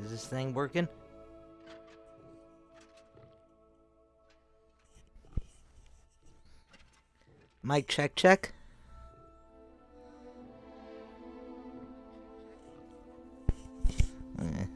Is this thing working? Mic check check. Eh.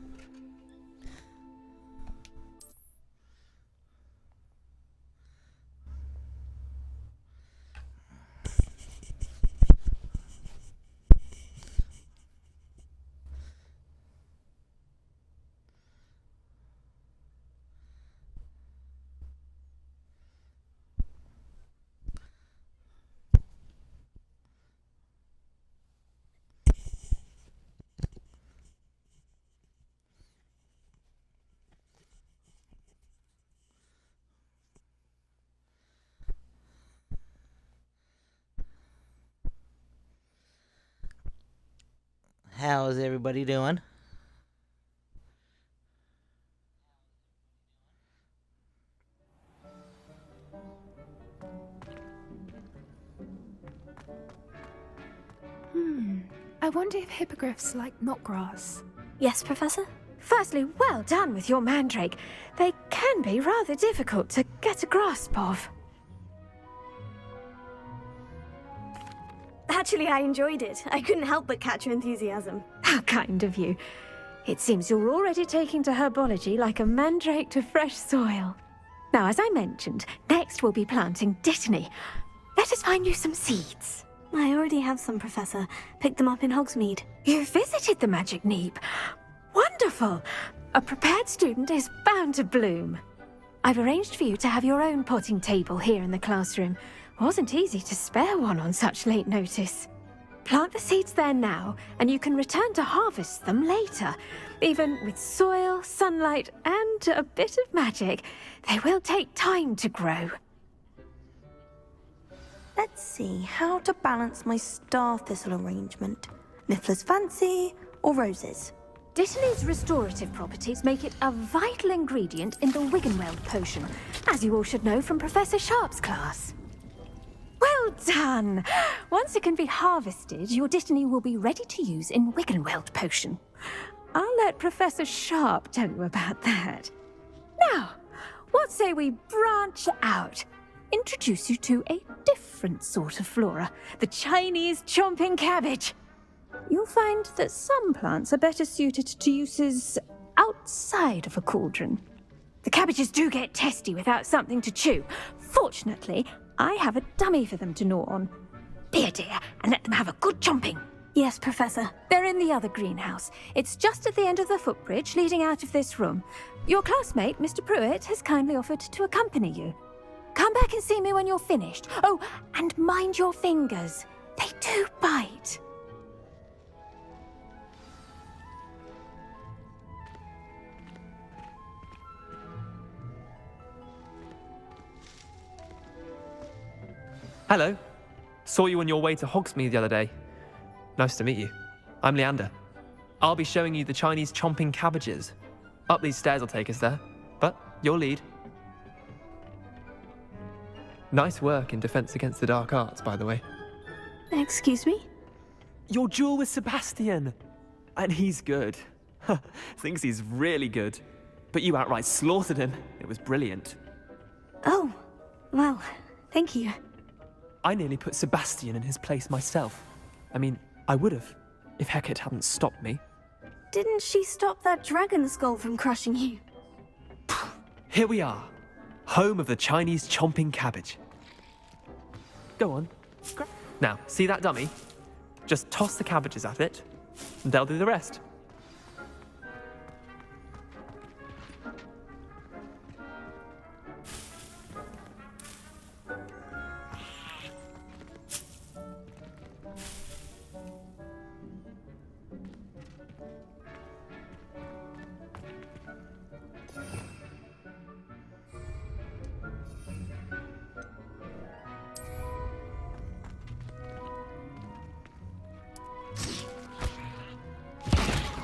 How's everybody doing? I wonder if hippogriffs like knotgrass. Yes, Professor? Firstly, well done with your mandrake. They can be rather difficult to get a grasp of. Actually, I enjoyed it. I couldn't help but catch your enthusiasm. How kind of you. It seems you're already taking to herbology like a mandrake to fresh soil. Now, as I mentioned, next we'll be planting dittany. Let us find you some seeds. I already have some, Professor. Picked them up in Hogsmeade. You visited the Magic Neep. Wonderful! A prepared student is bound to bloom. I've arranged for you to have your own potting table here in the classroom. Wasn't easy to spare one on such late notice. Plant the seeds there now, and you can return to harvest them later. Even with soil, sunlight, and a bit of magic, they will take time to grow. Let's see how to balance my star thistle arrangement. Niffler's Fancy or roses? Dittany's restorative properties make it a vital ingredient in the Wiggenweld potion, as you all should know from Professor Sharp's class. Well done! Once it can be harvested, your Dittany will be ready to use in Wiggenweld potion. I'll let Professor Sharp tell you about that. Now, what say we branch out? Introduce you to a different sort of flora, the Chinese chomping cabbage. You'll find that some plants are better suited to uses outside of a cauldron. The cabbages do get testy without something to chew. Fortunately, I have a dummy for them to gnaw on. Be a dear and let them have a good chomping. Yes, Professor. They're in the other greenhouse. It's just at the end of the footbridge leading out of this room. Your classmate, Mr. Pruitt, has kindly offered to accompany you. Come back and see me when you're finished. Oh, and mind your fingers. They do bite. Hello. Saw you on your way to Hogsmeade the other day. Nice to meet you. I'm Leander. I'll be showing you the Chinese chomping cabbages. Up these stairs will take us there, but you'll lead. Nice work in Defense Against the Dark Arts, by the way. Excuse me? Your duel with Sebastian! And he's good. Thinks he's really good. But you outright slaughtered him. It was brilliant. Oh, well, thank you. I nearly put Sebastian in his place myself. I mean, I would have, if Hecate hadn't stopped me. Didn't she stop that dragon skull from crushing you? Here we are, home of the Chinese chomping cabbage. Go on. Now, see that dummy? Just toss the cabbages at it, and they'll do the rest.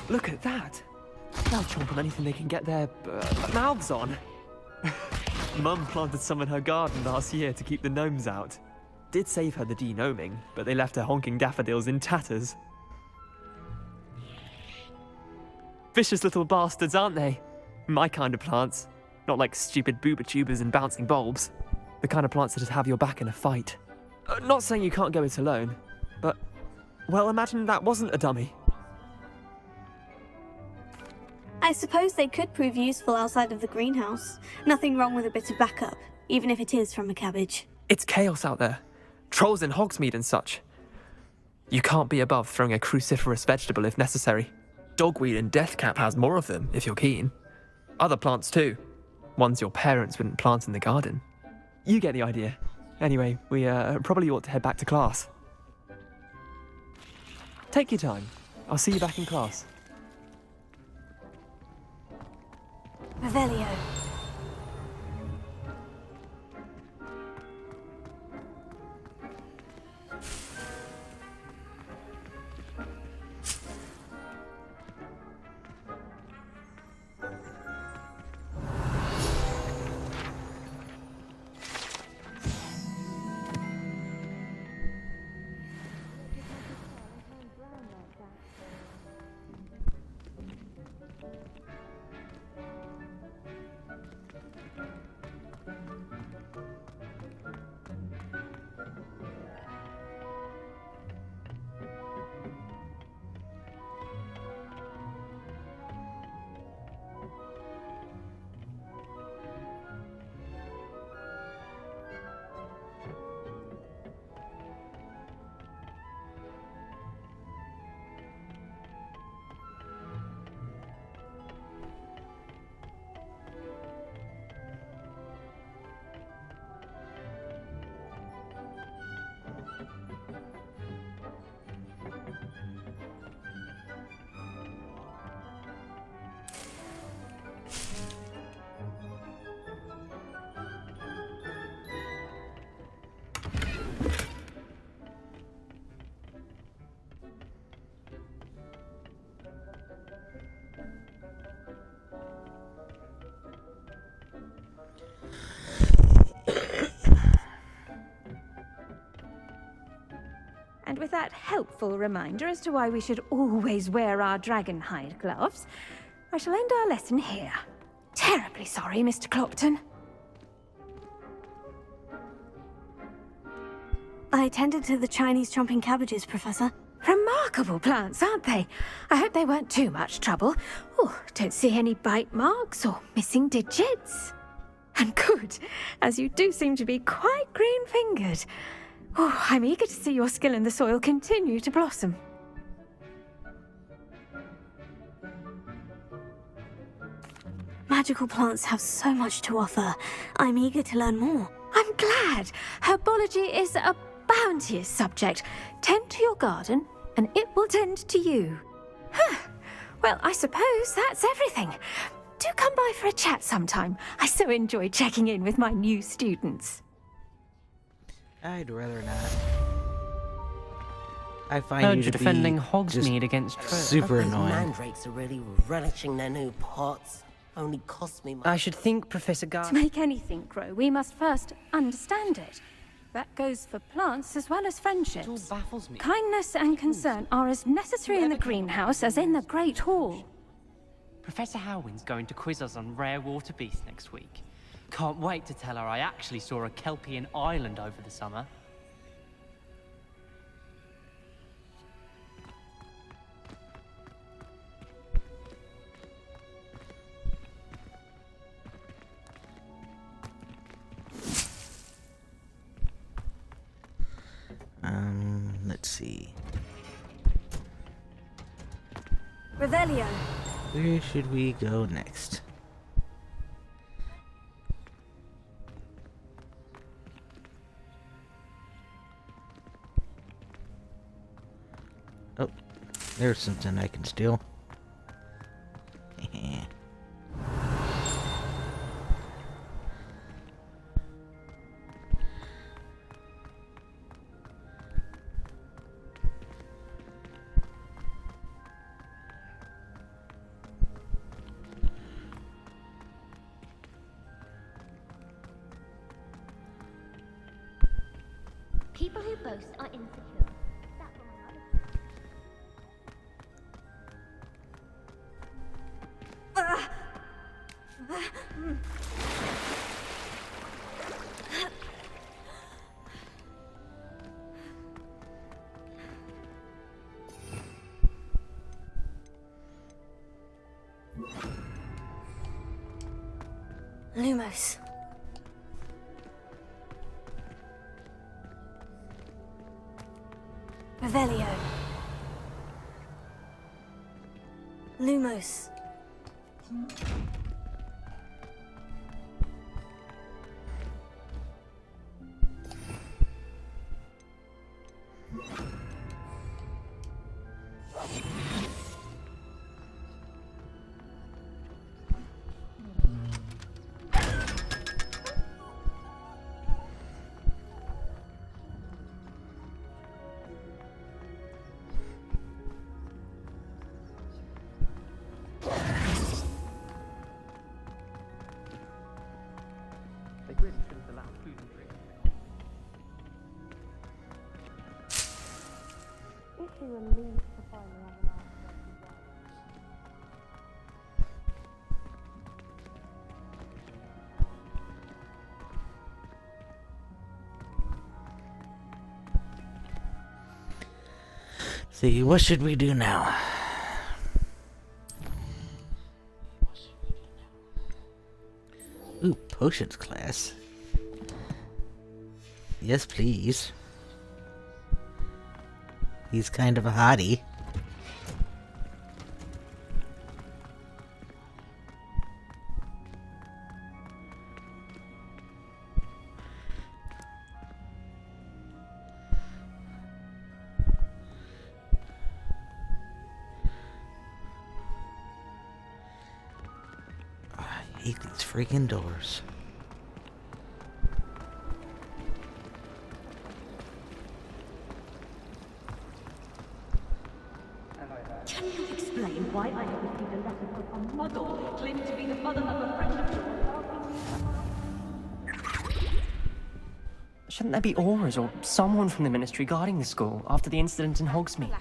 Look at that. They'll chomp on anything they can get their mouths on. Mum planted some in her garden last year to keep the gnomes out. Did save her the de-gnoming, but they left her honking daffodils in tatters. Vicious little bastards, aren't they? My kind of plants. Not like stupid booba tubers and bouncing bulbs. The kind of plants that just have your back in a fight. Not saying you can't go it alone, but... Well, imagine that wasn't a dummy. I suppose they could prove useful outside of the greenhouse. Nothing wrong with a bit of backup, even if it is from a cabbage. It's chaos out there. Trolls in Hogsmeade and such. You can't be above throwing a cruciferous vegetable if necessary. Dogweed and deathcap has more of them, if you're keen. Other plants too. Ones your parents wouldn't plant in the garden. You get the idea. Anyway, we probably ought to head back to class. Take your time. I'll see you back in class. Revelio. And with that helpful reminder as to why we should always wear our dragon hide gloves, I shall end our lesson here. Terribly sorry, Mr. Clopton. I tended to the Chinese chomping cabbages, Professor. Remarkable plants, aren't they? I hope they weren't too much trouble. Oh, don't see any bite marks or missing digits. And good, as you do seem to be quite green-fingered. Oh, I'm eager to see your skill in the soil continue to blossom. Magical plants have so much to offer. I'm eager to learn more. I'm glad. Herbology is a bounteous subject. Tend to your garden, and it will tend to you. Well, I suppose that's everything. Do come by for a chat sometime. I so enjoy checking in with my new students. I'd rather not. I find Heard you you're to defending be Hogsmeade just against Trent. super Those annoying. mandrakes are really relishing their new pots. Only cost me I should think Professor To make anything grow, we must first understand it. That goes for plants as well as friendships. It all baffles me. Kindness and concern are as necessary in the greenhouse as in the Great Hall. Professor Howin's going to quiz us on rare water beasts next week. Can't wait to tell her I actually saw a Kelpian island over the summer. Let's see. Revelio. Where should we go next? Oh, there's something I can steal. People who boast are insecure. Lumos. Revelio. Lumos. They really shouldn't allow food and drink. See, what should we do now? Ooh, potions class. Yes, please. He's kind of a hottie. I hate these freaking doors. Can you explain why I have received a letter from a model claiming to be the mother of a friend of yours? Shouldn't there be Aurors or someone from the Ministry guarding the school after the incident in Hogsmeade?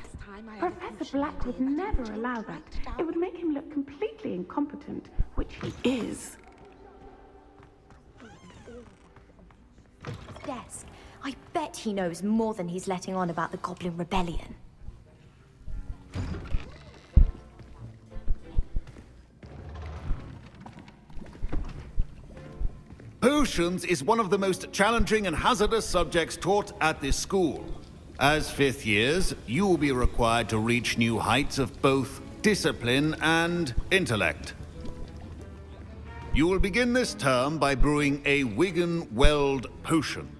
Professor Black would never allow that. It would make him look completely incompetent, which he is. Desk. I bet he knows more than he's letting on about the Goblin Rebellion. Potions is one of the most challenging and hazardous subjects taught at this school. As fifth years, you will be required to reach new heights of both discipline and intellect. You will begin this term by brewing a Wiggenweld potion.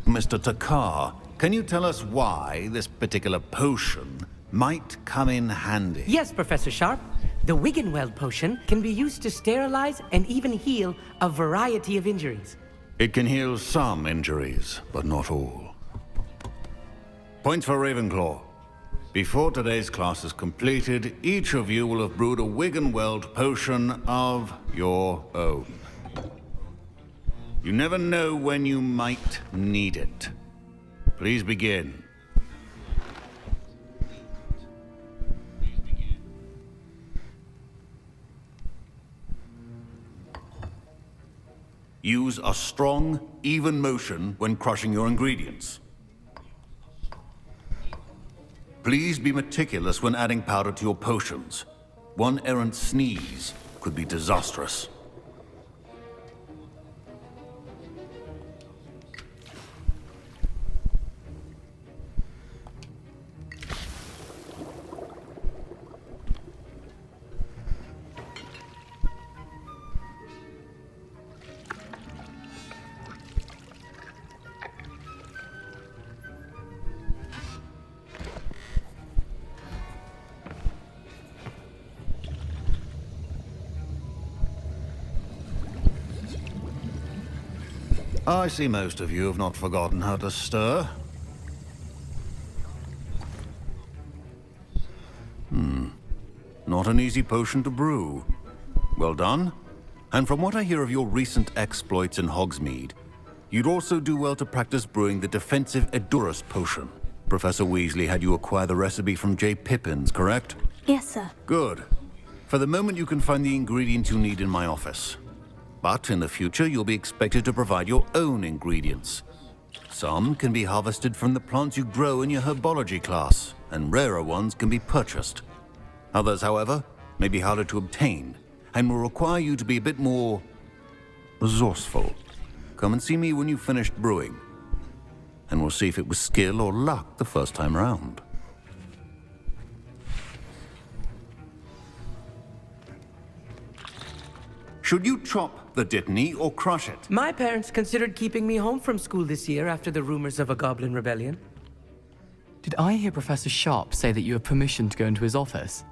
Mr. Takar, can you tell us why this particular potion might come in handy? Yes, Professor Sharp. The Wiggenweld potion can be used to sterilize and even heal a variety of injuries. It can heal some injuries, but not all. Points for Ravenclaw. Before today's class is completed, each of you will have brewed a Wiggenweld potion of your own. You never know when you might need it. Please begin. Use a strong, even motion when crushing your ingredients. Please be meticulous when adding powder to your potions. One errant sneeze could be disastrous. I see most of you have not forgotten how to stir. Not an easy potion to brew. Well done. And from what I hear of your recent exploits in Hogsmeade, you'd also do well to practice brewing the defensive Edurus potion. Professor Weasley had you acquire the recipe from J. Pippins, correct? Yes, sir. Good. For the moment, you can find the ingredients you need in my office. But in the future, you'll be expected to provide your own ingredients. Some can be harvested from the plants you grow in your herbology class, and rarer ones can be purchased. Others, however, may be harder to obtain, and will require you to be a bit more resourceful. Come and see me when you've finished brewing, and we'll see if it was skill or luck the first time round. Should you chop the Dittany or crush it? My parents considered keeping me home from school this year after the rumors of a goblin rebellion. Did I hear Professor Sharp say that you have permission to go into his office?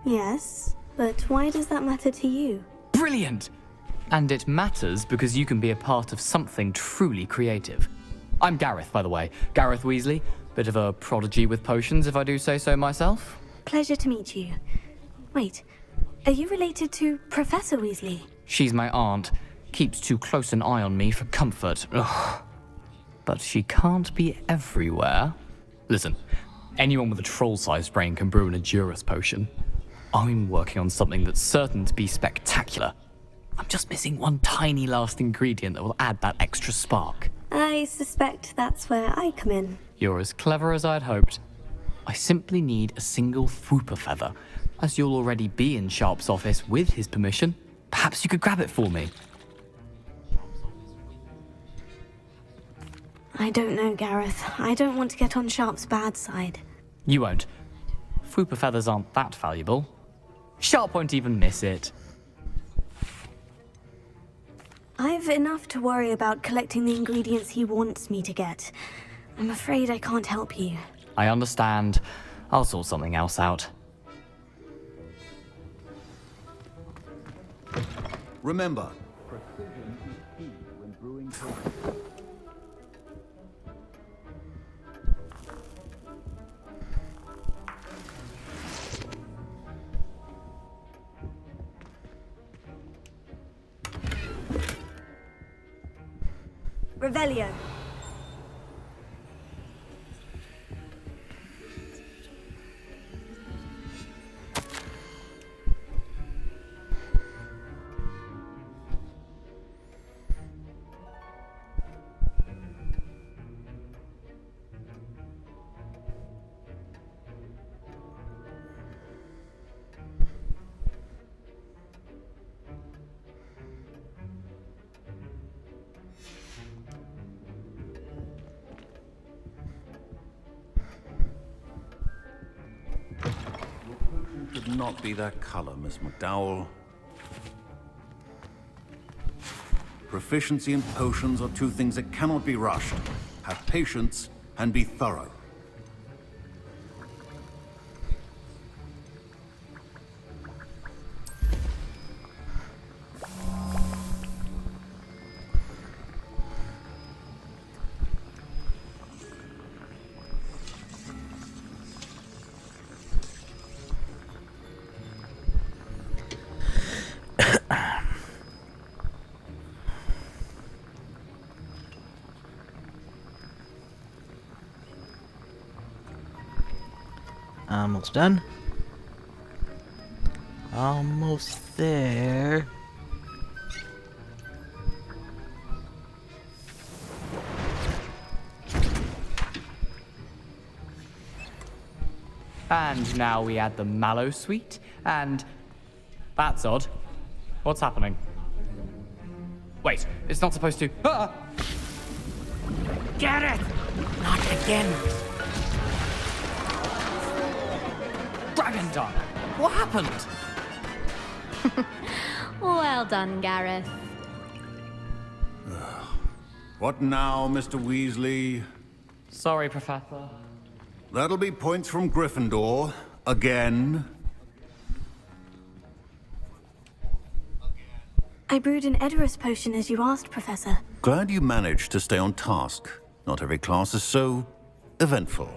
Yes, but why does that matter to you? Brilliant! And it matters because you can be a part of something truly creative. I'm Gareth, by the way. Gareth Weasley. Bit of a prodigy with potions, if I do say so myself. Pleasure to meet you. Wait, are you related to Professor Weasley? She's my aunt. Keeps too close an eye on me for comfort. Ugh. But she can't be everywhere. Listen, anyone with a troll-sized brain can brew an Edurus potion. I'm working on something that's certain to be spectacular. I'm just missing one tiny last ingredient that will add that extra spark. I suspect that's where I come in. You're as clever as I'd hoped. I simply need a single Fwooper feather. As you'll already be in Sharp's office with his permission, perhaps you could grab it for me. I don't know, Gareth. I don't want to get on Sharp's bad side. You won't. Fwooper feathers aren't that valuable. Sharp won't even miss it. I've enough to worry about collecting the ingredients he wants me to get. I'm afraid I can't help you. I understand. I'll sort something else out. Remember, precision is key when brewing potions. Revelio. Should not be that color, Miss McDowell. Proficiency and potions are two things that cannot be rushed. Have patience and be thorough. Almost done. Almost there. And now we add the mallow sweet, and... That's odd. What's happening? Wait, it's not supposed to... Ah! Get it! Not again. Dragon Dung! What happened? Well done, Gareth. What now, Mr. Weasley? Sorry, Professor. That'll be points from Gryffindor. Again. I brewed an Edurus potion as you asked, Professor. Glad you managed to stay on task. Not every class is so eventful.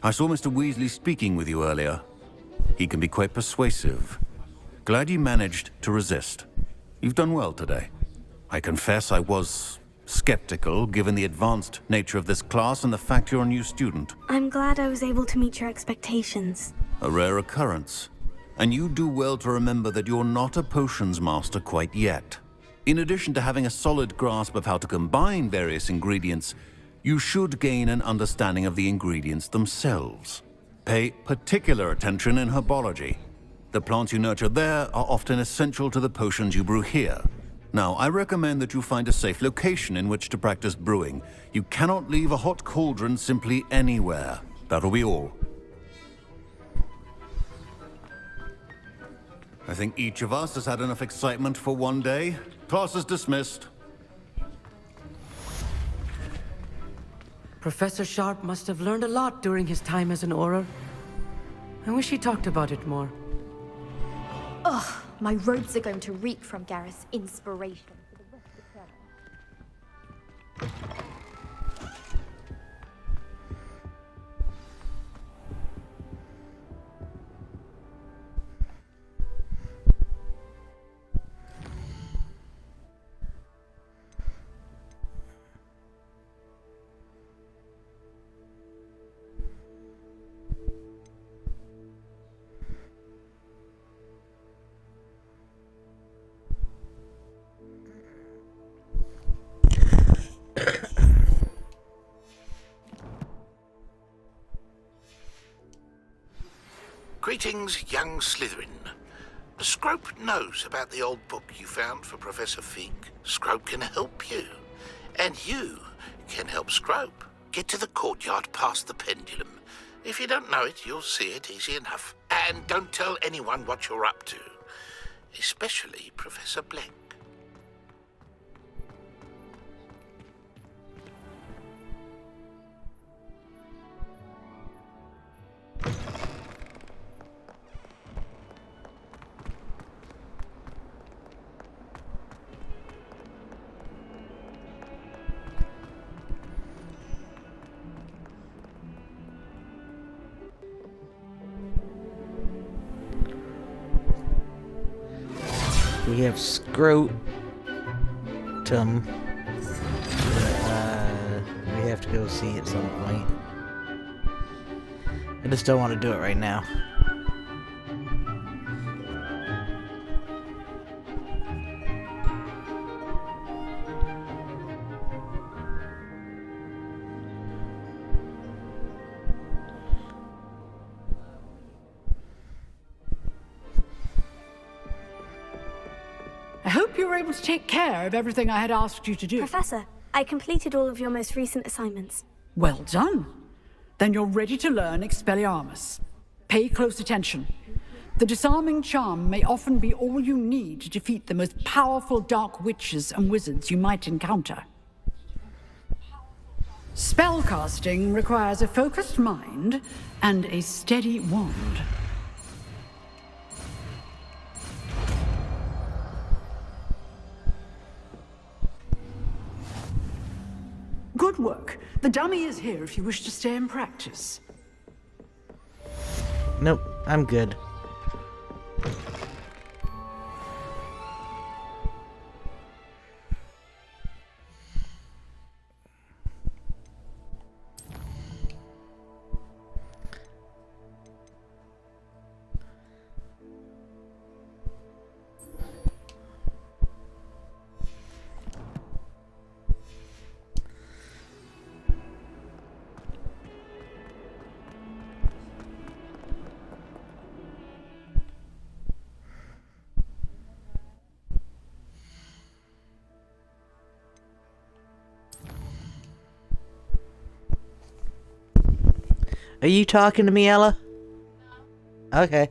I saw Mr. Weasley speaking with you earlier. He can be quite persuasive. Glad you managed to resist. You've done well today. I confess I was skeptical given the advanced nature of this class and the fact you're a new student. I'm glad I was able to meet your expectations. A rare occurrence. And you do well to remember that you're not a potions master quite yet. In addition to having a solid grasp of how to combine various ingredients, you should gain an understanding of the ingredients themselves. Pay particular attention in herbology. The plants you nurture there are often essential to the potions you brew here. Now, I recommend that you find a safe location in which to practice brewing. You cannot leave a hot cauldron simply anywhere. That'll be all. I think each of us has had enough excitement for one day. Class is dismissed. Professor Sharp must have learned a lot during his time as an Auror. I wish he talked about it more. Ugh, my robes are going to reek from Gareth's inspiration for the rest of the term. Greetings, young Slytherin. Scrope knows about the old book you found for Professor Fig. Scrope can help you. And you can help Scrope. Get to the courtyard past the pendulum. If you don't know it, you'll see it easy enough. And don't tell anyone what you're up to. Especially Professor Blank. We have Scrotum. We have to go see at some point. I just don't want to do it right now. I hope you were able to take care of everything I had asked you to do. Professor, I completed all of your most recent assignments. Well done. Then you're ready to learn Expelliarmus. Pay close attention. The disarming charm may often be all you need to defeat the most powerful dark witches and wizards you might encounter. Spellcasting requires a focused mind and a steady wand. Good work. The dummy is here if you wish to stay and practice. Nope, I'm good. Are you talking to me, Ella? Okay.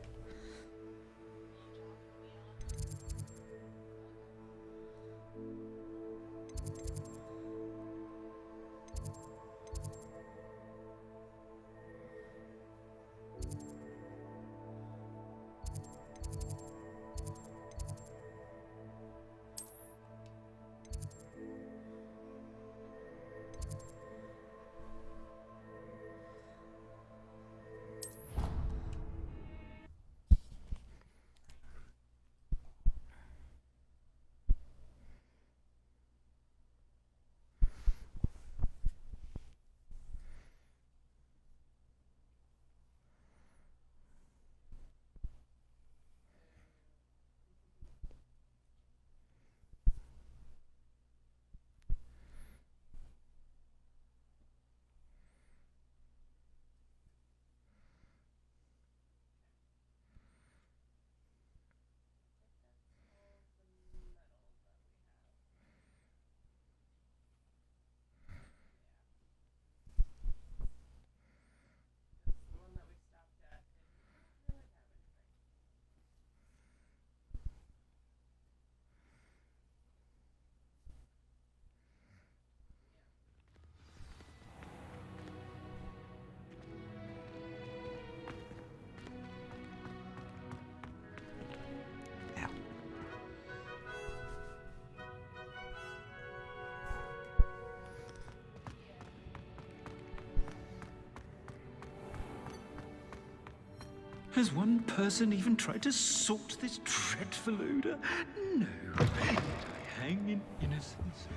Has one person even tried to sort this dreadful odor? No. Yet I hang in innocence.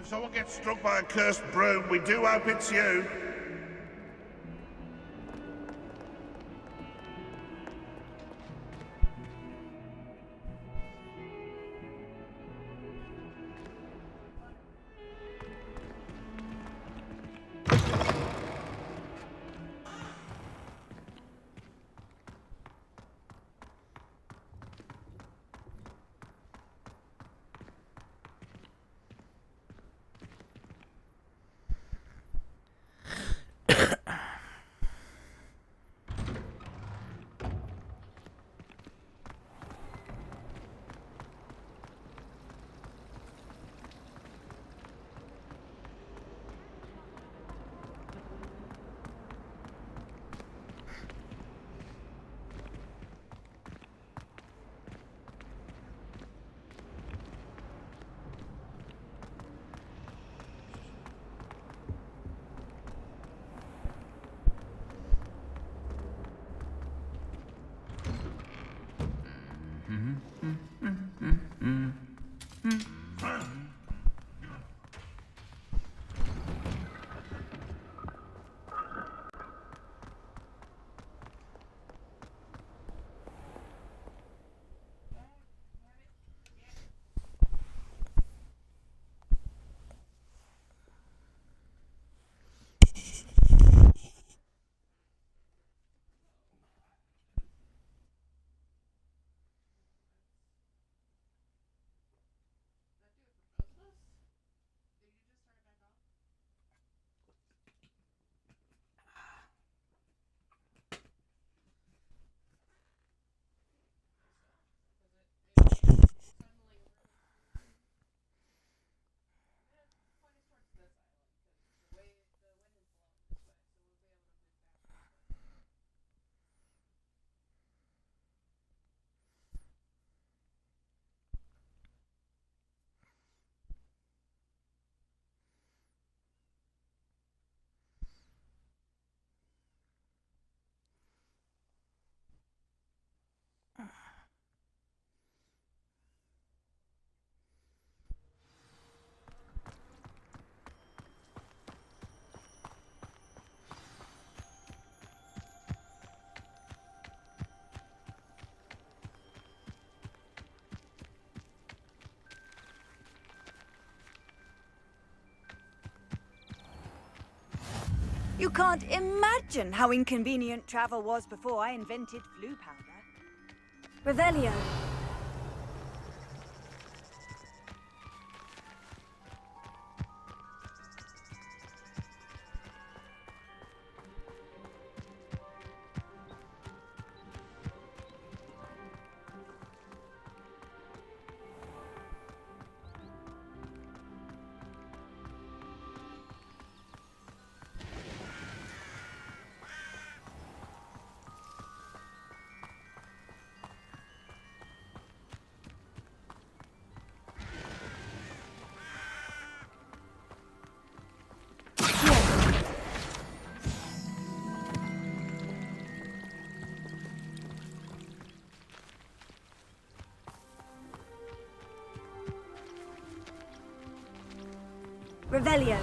If someone gets struck by a cursed broom, we do hope it's you. You can't imagine how inconvenient travel was before I invented flu powder. Revelio. Revelio.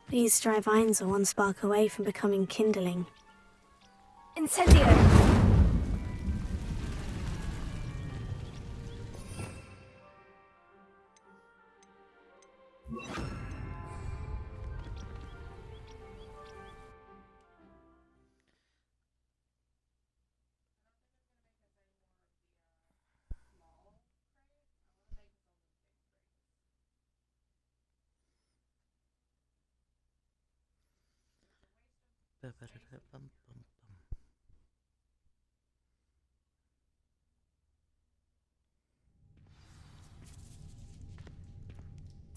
These dry vines are one spark away from becoming kindling. Incendio!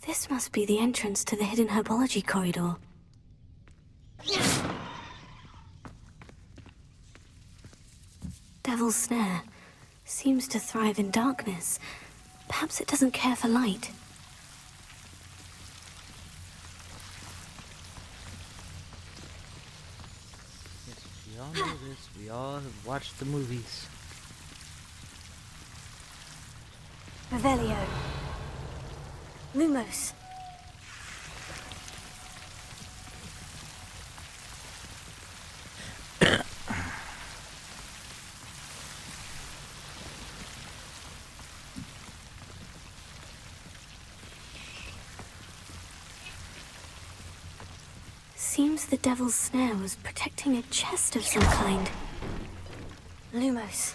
This must be the entrance to the hidden herbology corridor. Devil's Snare seems to thrive in darkness. Perhaps it doesn't care for light. Yes, we all know this. We all have watched the movies. Revelio. Lumos. Seems the Devil's Snare was protecting a chest of some kind. Lumos.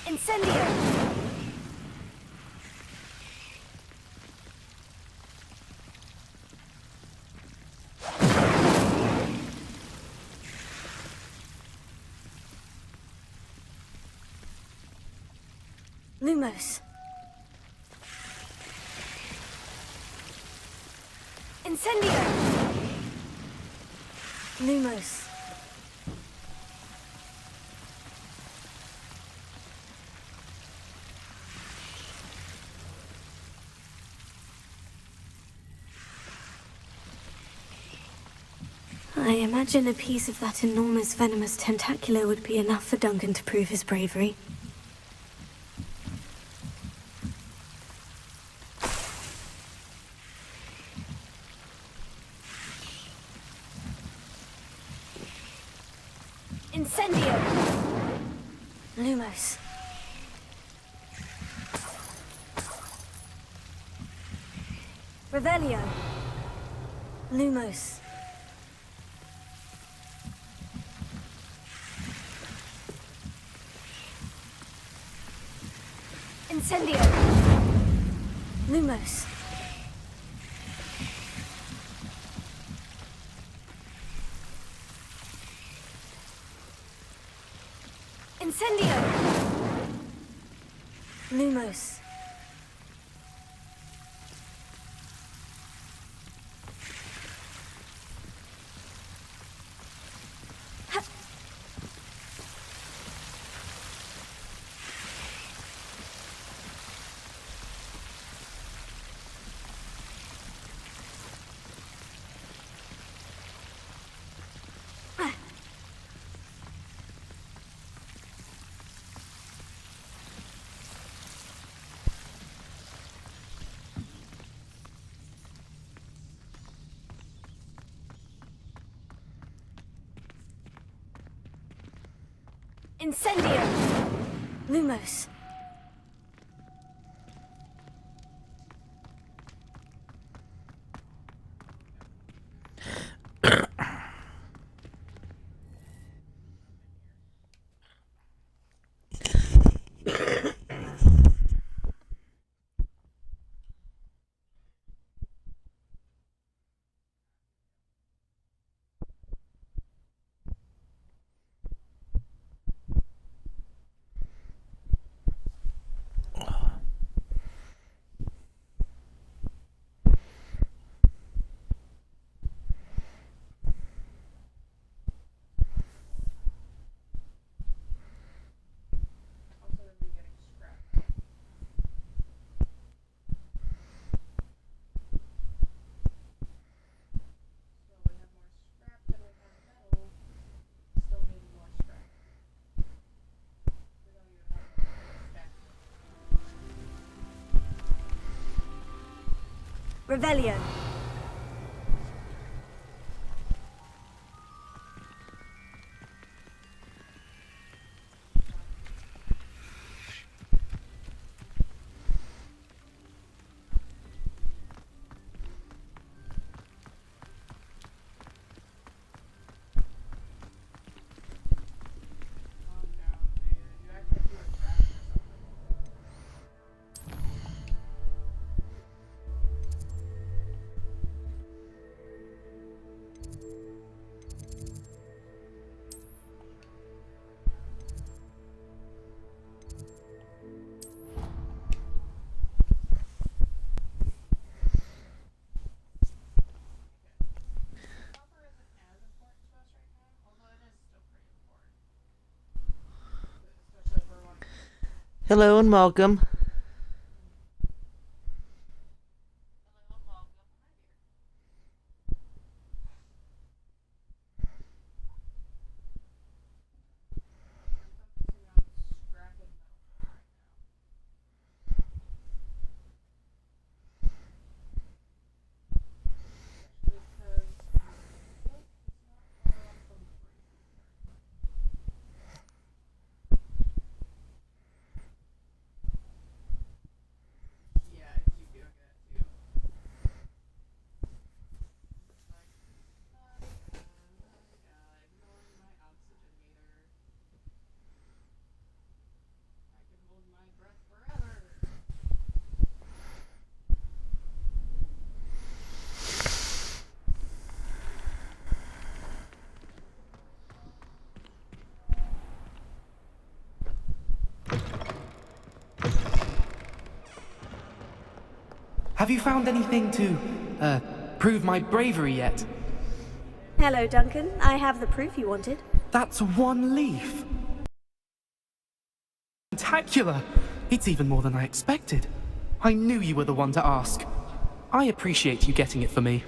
Incendio! Lumos. Incendio! Lumos. I imagine a piece of that enormous venomous tentacular would be enough for Duncan to prove his bravery. Incendio! Lumos. Revelio. Lumos. Incendio! Lumos. Incendio! Lumos. Incendio! Lumos. Revelio. Hello and welcome. Have you found anything to, prove my bravery yet? Hello, Duncan. I have the proof you wanted. That's one leaf. Spectacular! It's even more than I expected. I knew you were the one to ask. I appreciate you getting it for me.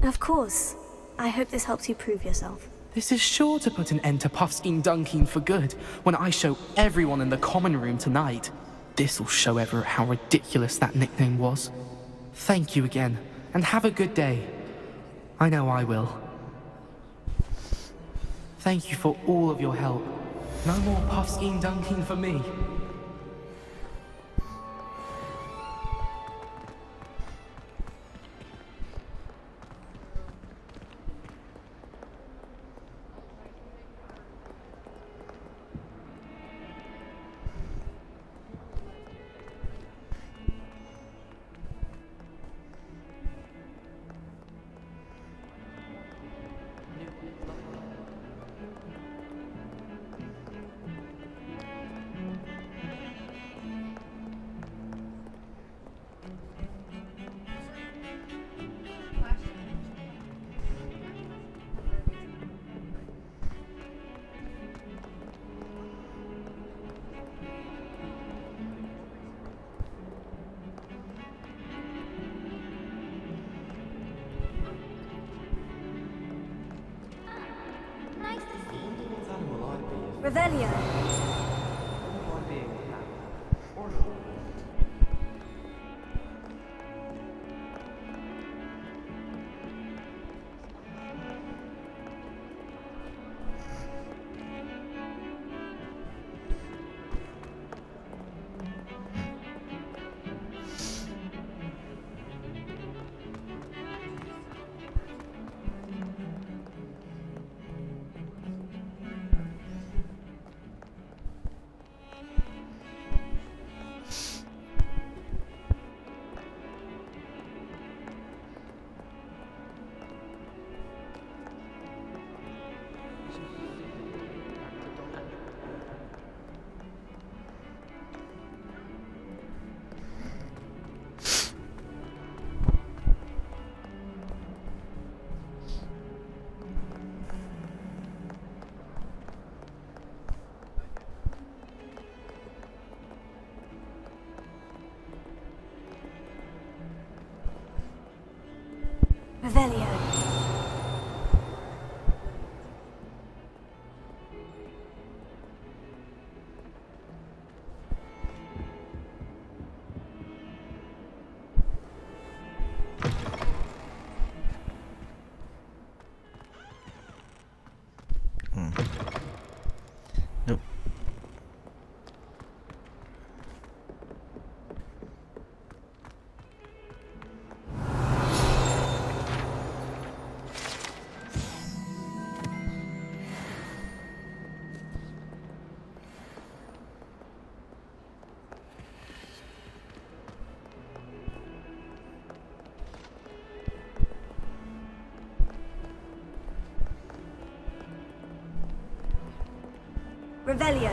Of course. I hope this helps you prove yourself. This is sure to put an end to Puffskein Dunking for good when I show everyone in the common room tonight. This'll show Everett how ridiculous that nickname was. Thank you again, and have a good day. I know I will. Thank you for all of your help. No more Puffskein Dunking for me. Revelio. Revelio. Nope. Revelio.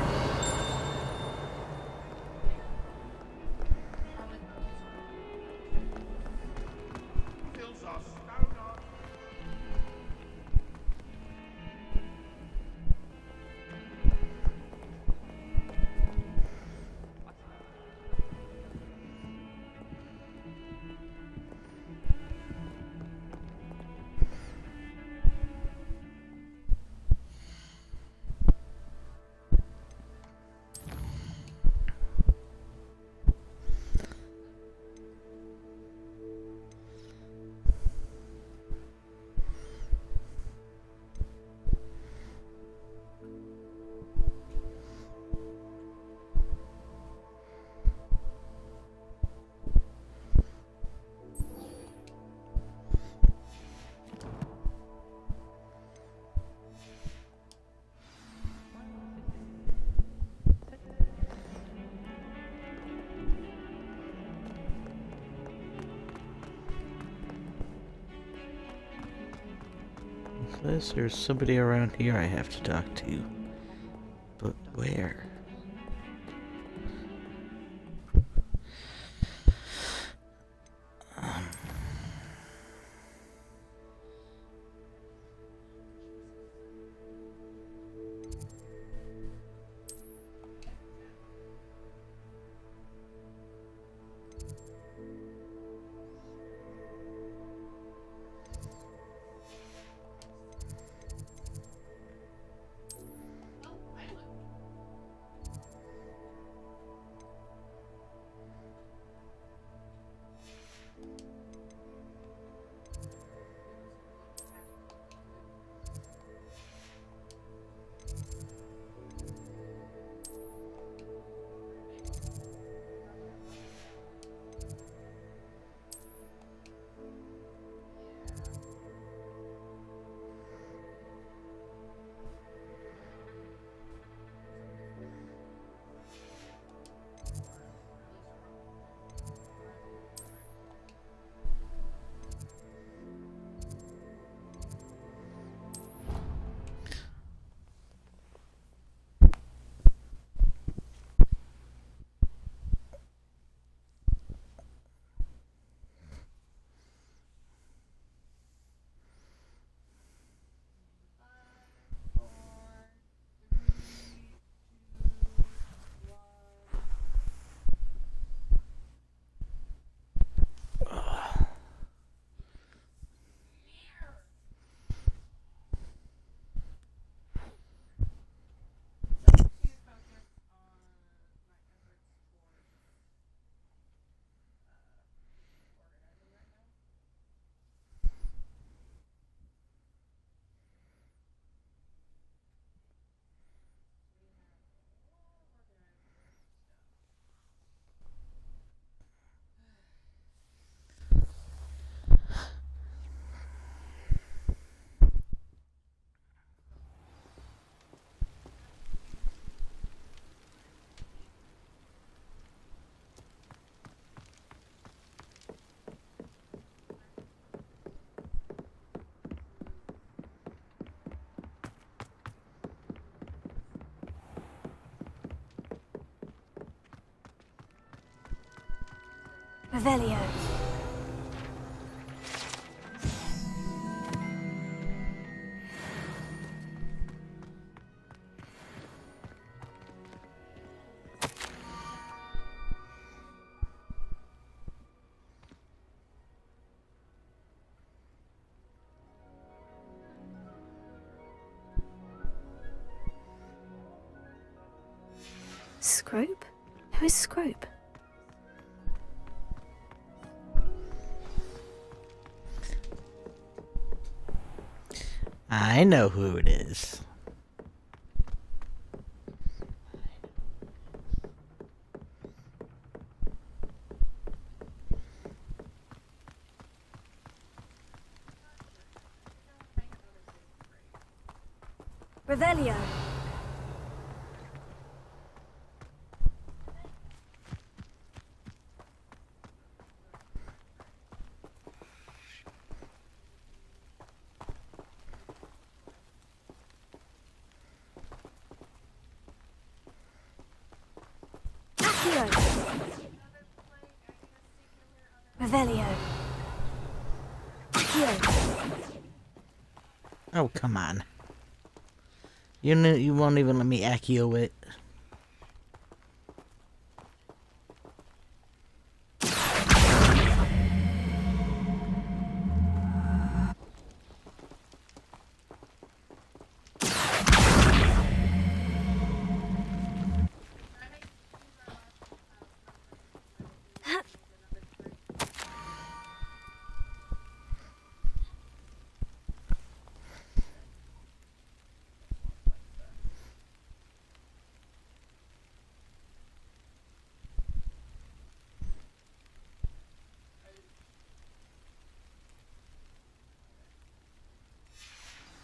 Unless there's somebody around here I have to talk to. But where? Revelio. Scrope? Who is Scrope? I know who it is. Revelio. Revelio. Oh, come on. You won't even let me Accio it.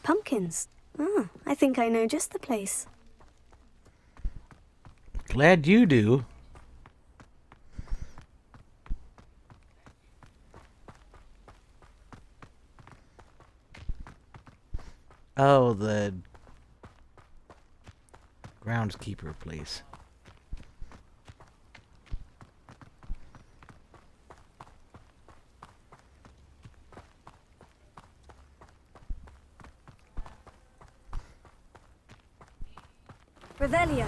Pumpkins. Ah, I think I know just the place. Glad you do. Oh, the groundskeeper place. Revelio.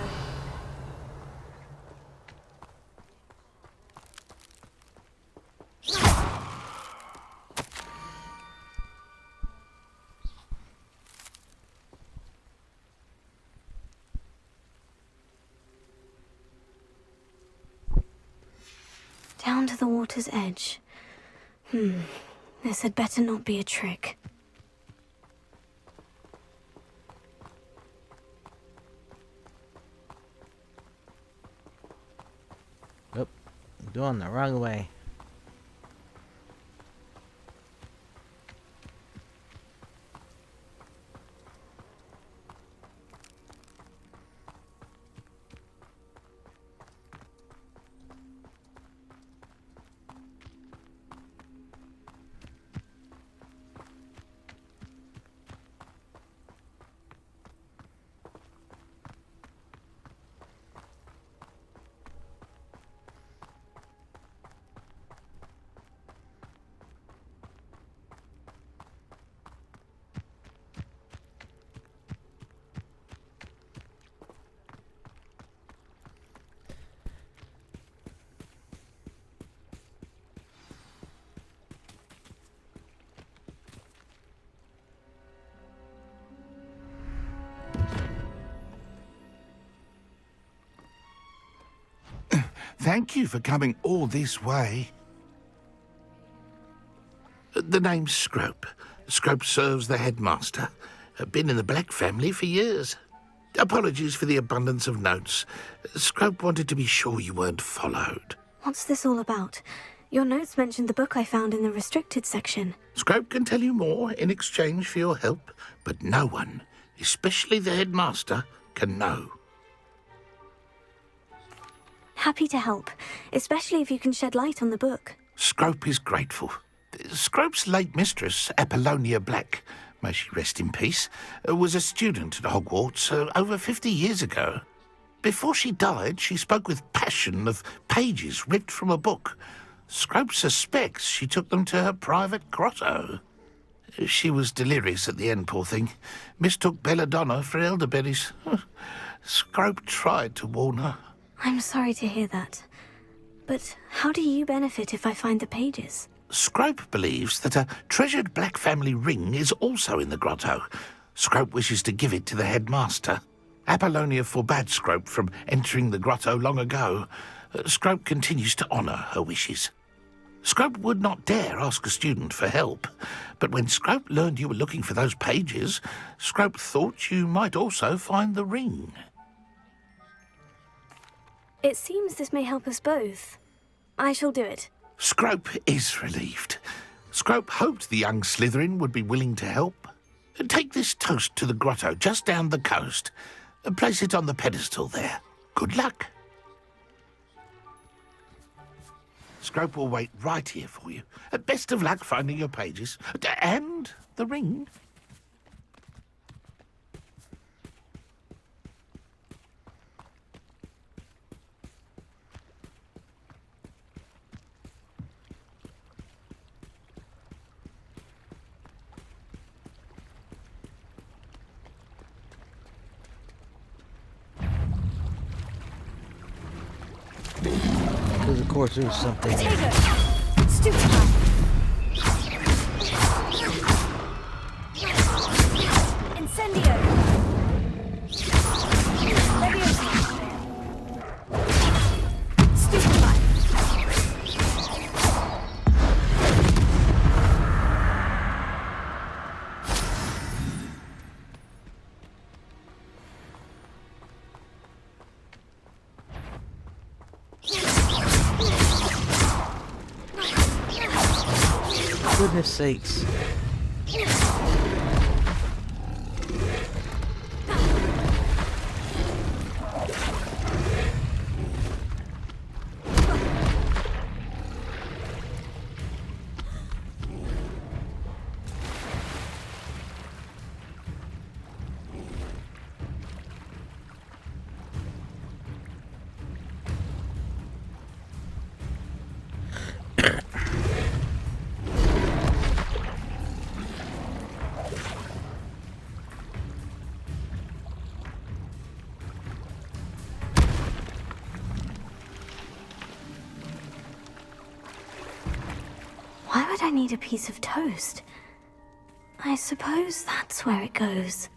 Down to the water's edge. This had better not be a trick. Oh, I'm going the wrong way. Thank you for coming all this way. The name's Scrope. Scrope serves the headmaster. Been in the Black family for years. Apologies for the abundance of notes. Scrope wanted to be sure you weren't followed. What's this all about? Your notes mentioned the book I found in the restricted section. Scrope can tell you more in exchange for your help, but no one, especially the headmaster, can know. Happy to help, especially if you can shed light on the book. Scrope is grateful. Scrope's late mistress, Apollonia Black, may she rest in peace, was a student at Hogwarts over 50 years ago. Before she died, she spoke with passion of pages ripped from a book. Scrope suspects she took them to her private grotto. She was delirious at the end, poor thing. Mistook belladonna for elderberries. Scrope tried to warn her. I'm sorry to hear that. But how do you benefit if I find the pages? Scrope believes that a treasured Black family ring is also in the grotto. Scrope wishes to give it to the headmaster. Apollonia forbade Scrope from entering the grotto long ago. Scrope continues to honour her wishes. Scrope would not dare ask a student for help, but when Scrope learned you were looking for those pages, Scrope thought you might also find the ring. It seems this may help us both. I shall do it. Scrope is relieved. Scrope hoped the young Slytherin would be willing to help. Take this toast to the grotto just down the coast. Place it on the pedestal there. Good luck. Scrope will wait right here for you. Best of luck finding your pages. And the ring. Because of course there's something. Stupefy. Incendio. Leviosa. Stupefy. Goodness sakes. would I need a piece of toast? I suppose that's where it goes.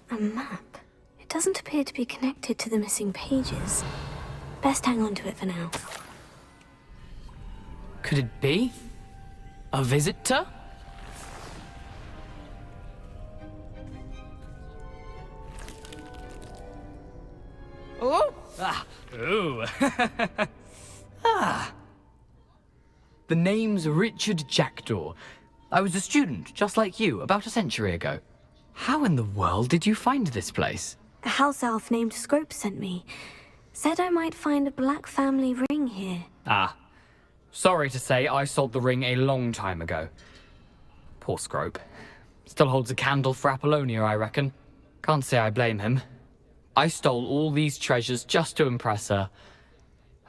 A map. It doesn't appear to be connected to the missing pages. Best hang on to it for now. Could it be? A visitor? Oh! Ah! Ooh! Ah! The name's Richard Jackdaw. I was a student, just like you, about a century ago. How in the world did you find this place? A house elf named Scrope sent me. Said I might find a black family ring here. Ah. Sorry to say, I sold the ring a long time ago. Poor Scrope. Still holds a candle for Apollonia, I reckon. Can't say I blame him. I stole all these treasures just to impress her.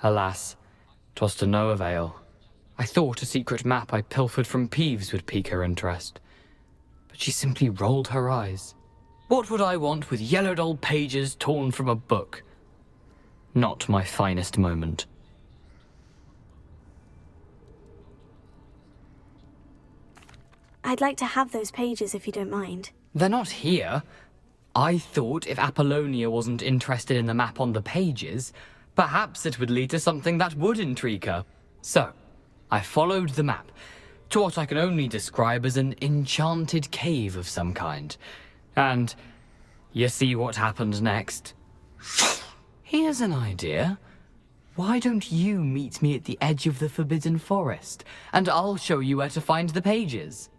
Alas, 'twas to no avail. I thought a secret map I pilfered from Peeves would pique her interest. But she simply rolled her eyes. What would I want with yellowed old pages torn from a book? Not my finest moment. I'd like to have those pages if you don't mind. They're not here. I thought if Apollonia wasn't interested in the map on the pages, perhaps it would lead to something that would intrigue her. So, I followed the map to what I can only describe as an enchanted cave of some kind. And you see what happened next? Here's an idea. Why don't you meet me at the edge of the Forbidden Forest, and I'll show you where to find the pages.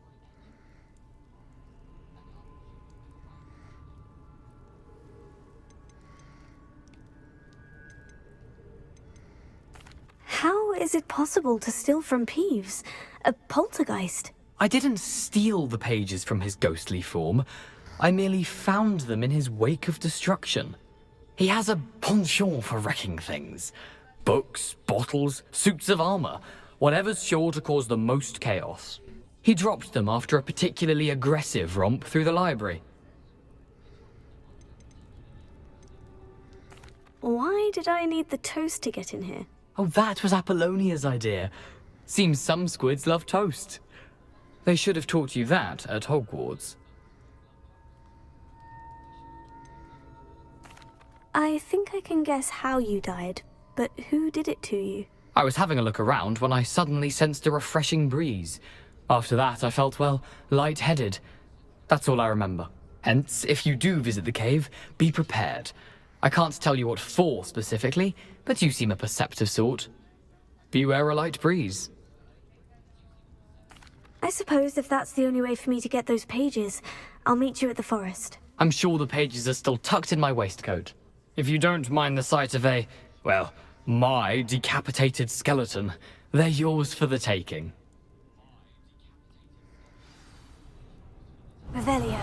How is it possible to steal from Peeves? A poltergeist? I didn't steal the pages from his ghostly form. I merely found them in his wake of destruction. He has a penchant for wrecking things. Books, bottles, suits of armor, whatever's sure to cause the most chaos. He dropped them after a particularly aggressive romp through the library. Why did I need the toast to get in here? Oh, that was Apollonia's idea. Seems some squids love toast. They should have taught you that at Hogwarts. I think I can guess how you died, but who did it to you? I was having a look around when I suddenly sensed a refreshing breeze. After that, I felt, well, lightheaded. That's all I remember. Hence, if you do visit the cave, be prepared. I can't tell you what for specifically, but you seem a perceptive sort. Beware a light breeze. I suppose if that's the only way for me to get those pages, I'll meet you at the forest. I'm sure the pages are still tucked in my waistcoat. If you don't mind the sight of a, well, my decapitated skeleton, they're yours for the taking. Revelio.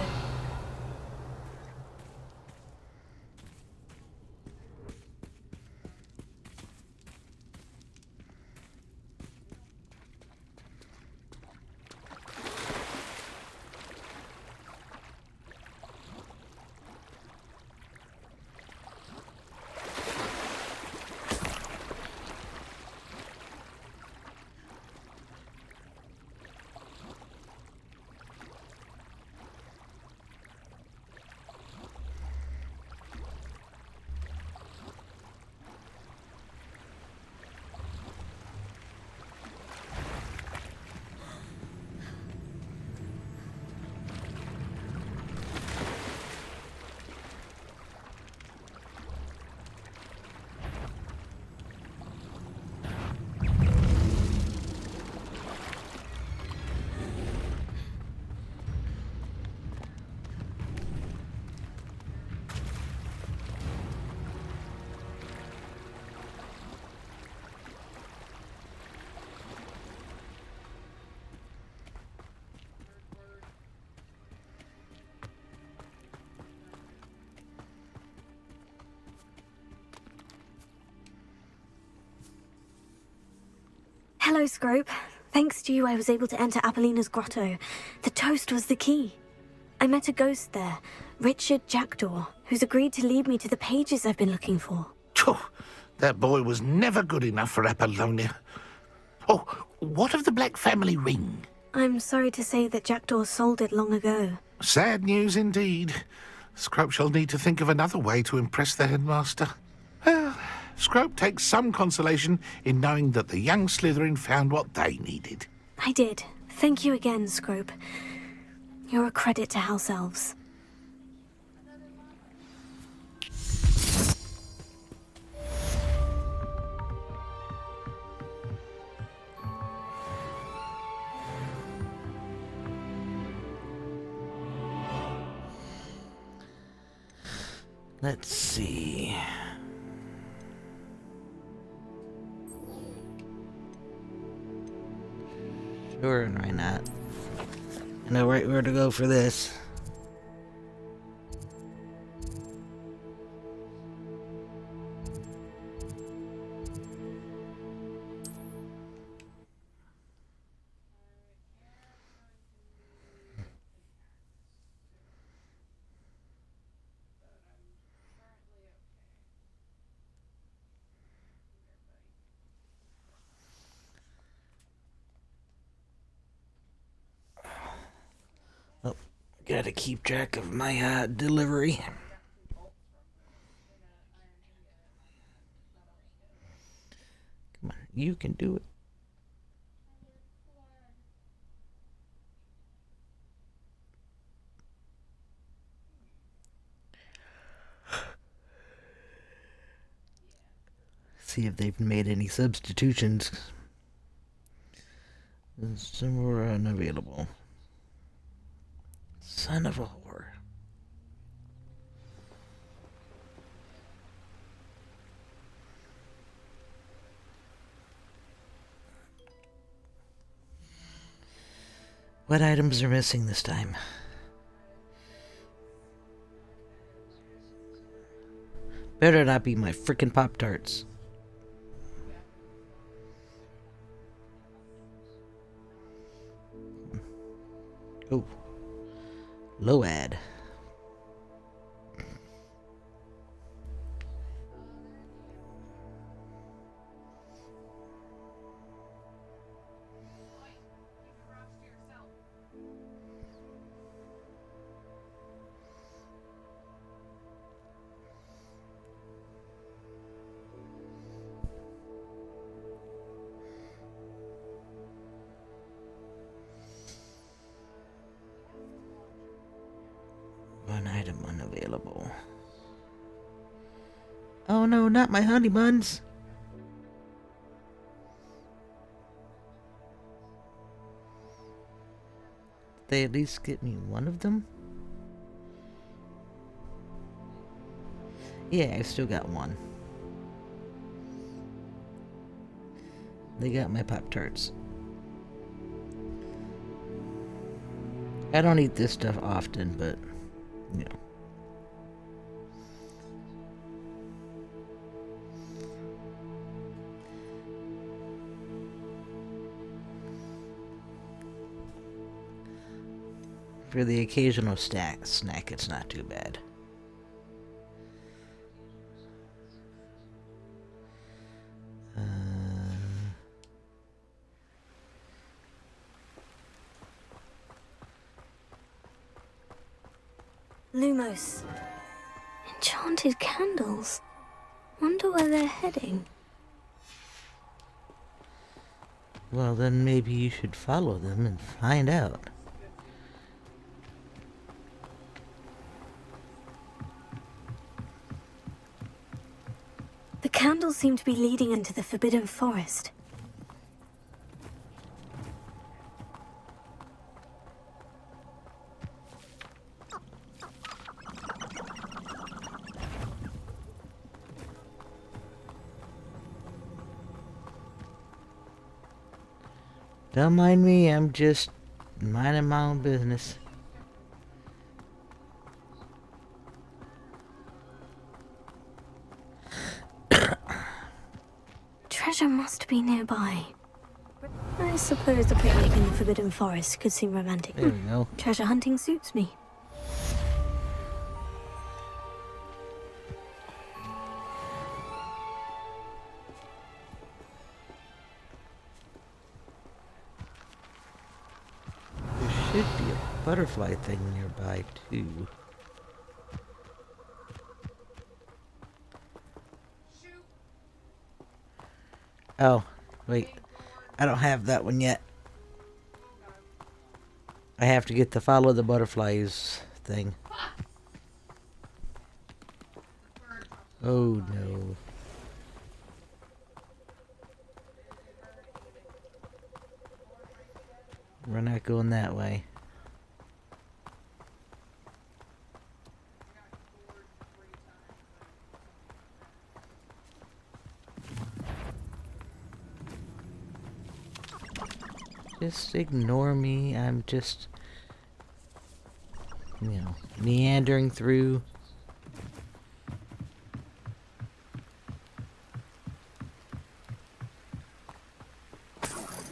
Hello, Scrope. Thanks to you, I was able to enter Apollina's grotto. The toast was the key. I met a ghost there, Richard Jackdaw, who's agreed to lead me to the pages I've been looking for. Phew, that boy was never good enough for Apollonia. Oh, what of the Black family ring? I'm sorry to say that Jackdaw sold it long ago. Sad news indeed. Scrope shall need to think of another way to impress the headmaster. Well, Scrope takes some consolation in knowing that the young Slytherin found what they needed. I did. Thank you again, Scrope. You're a credit to House Elves. Let's see. Sure, why not? I know right where to go for this. Gotta keep track of my delivery. Come on, you can do it. See if they've made any substitutions. Some were unavailable. Son of a whore. What items are missing this time? Better not be my frickin' Pop-Tarts. Oh. Low ad. One item unavailable. Oh no, not my honey buns. Did they at least get me one of them? Yeah, I still got one. They got my Pop-Tarts. I don't eat this stuff often, but you know. For the occasional snack, it's not too bad. Lumos. Enchanted candles. Wonder where they're heading. Well, then maybe you should follow them and find out. The candles seem to be leading into the Forbidden Forest. Don't mind me, I'm just minding my own business. Treasure must be nearby. I suppose a picnic in the Forbidden Forest could seem romantic. There we go. Treasure hunting suits me. There should be a butterfly thing nearby, too. Oh, wait. I don't have that one yet. I have to get the follow the butterflies thing. Oh no. We're not going that way. Just ignore me. I'm just, you know, meandering through.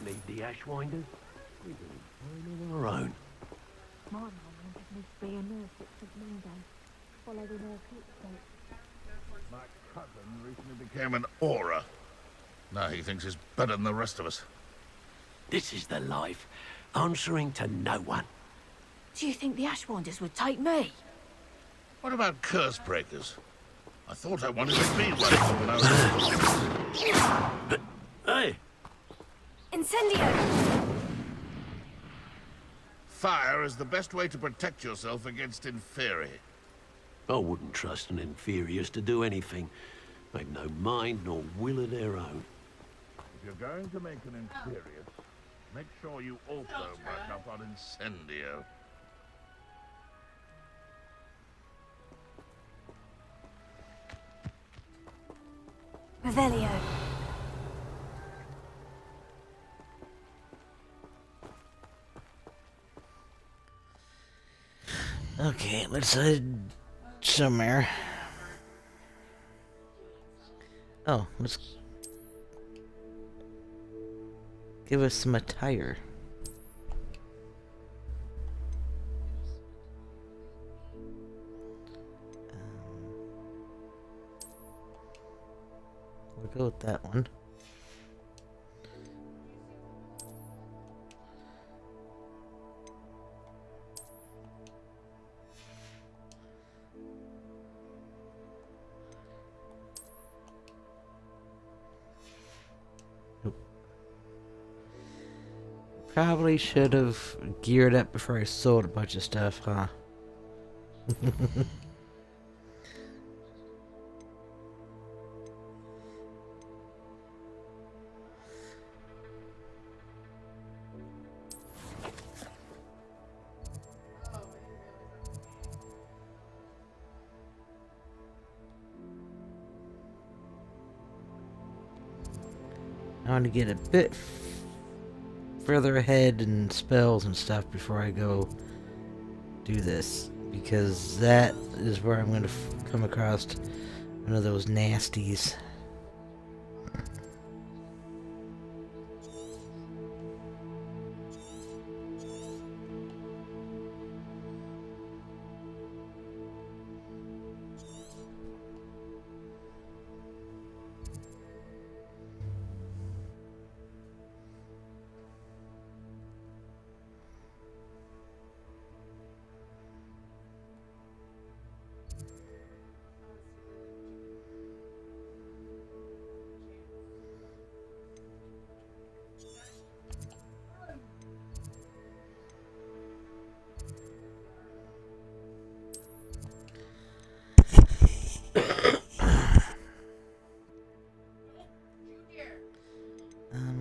Need the Ashwinders? We can find on our own. My mum wanted me to be a nurse at St. Mungo, following her footsteps. My cousin recently became an aura. Now he thinks he's better than the rest of us. This is the life, answering to no one. Do you think the Ashwinders would take me? What about curse breakers? I thought I wanted to be one of them when I was... Hey! Incendio! Fire is the best way to protect yourself against inferi. I wouldn't trust an inferiors to do anything. They've no mind nor will of their own. If you're going to make an inferior, make sure you also back up on Incendio. Revelio. Okay, let's head somewhere. Oh, let's give us some attire. We'll go with that one. Probably should have geared up before I sold a bunch of stuff, huh? I want to get a bit further ahead in spells and stuff before I go do this, because that is where I'm going to come across one of those nasties.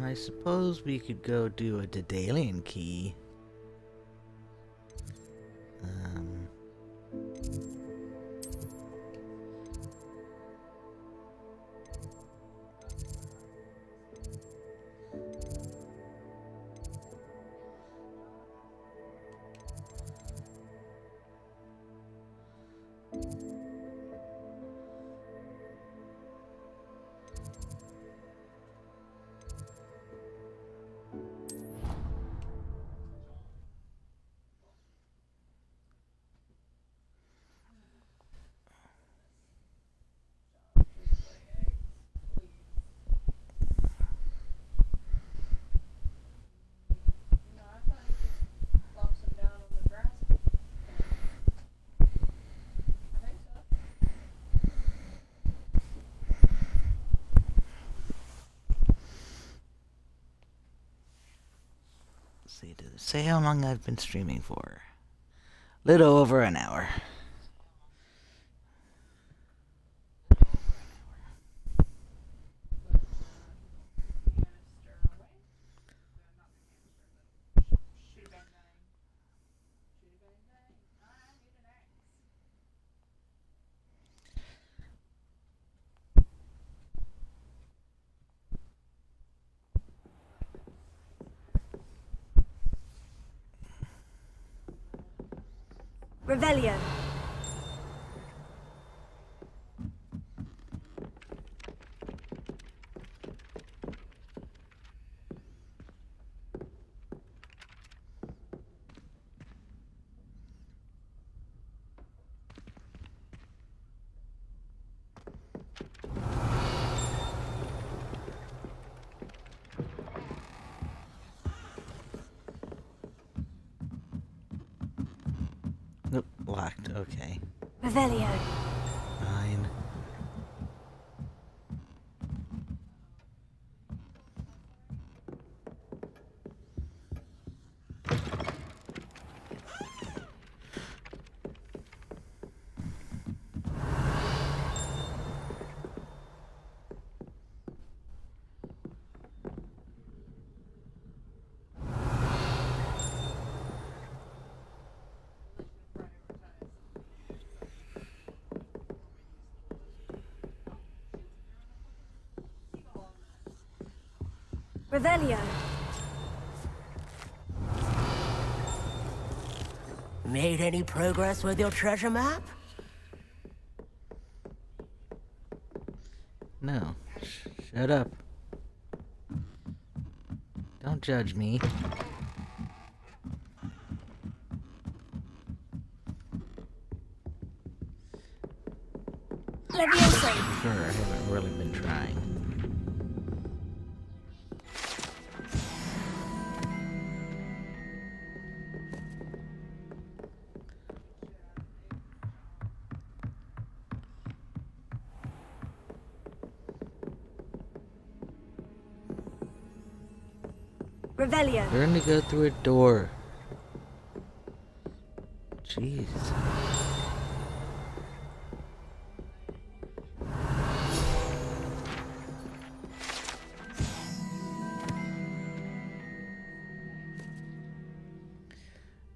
I suppose we could go do a Daedalian key. see. Does it say how long I've been streaming for? Little over an hour. Revelio. Nope, locked. Okay. Revelio. Fine. Revelio. Made any progress with your treasure map? No. Shut up. Don't judge me. Levioso. Sure, I haven't really been trying. Revelio. Learn to go through a door. Jeez.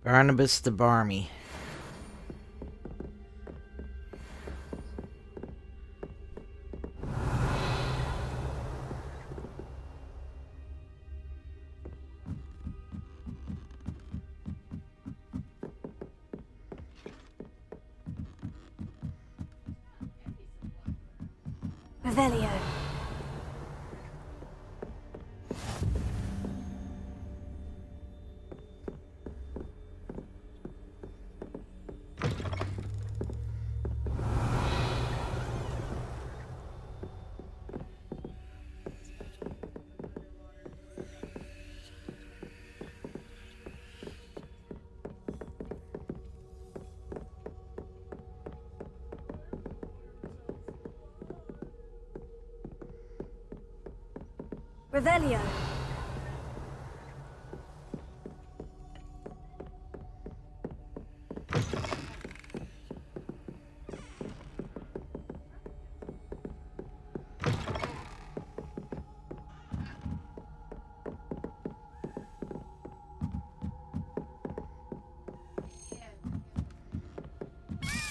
Barnabas the Barmy. Revelio. Revelio.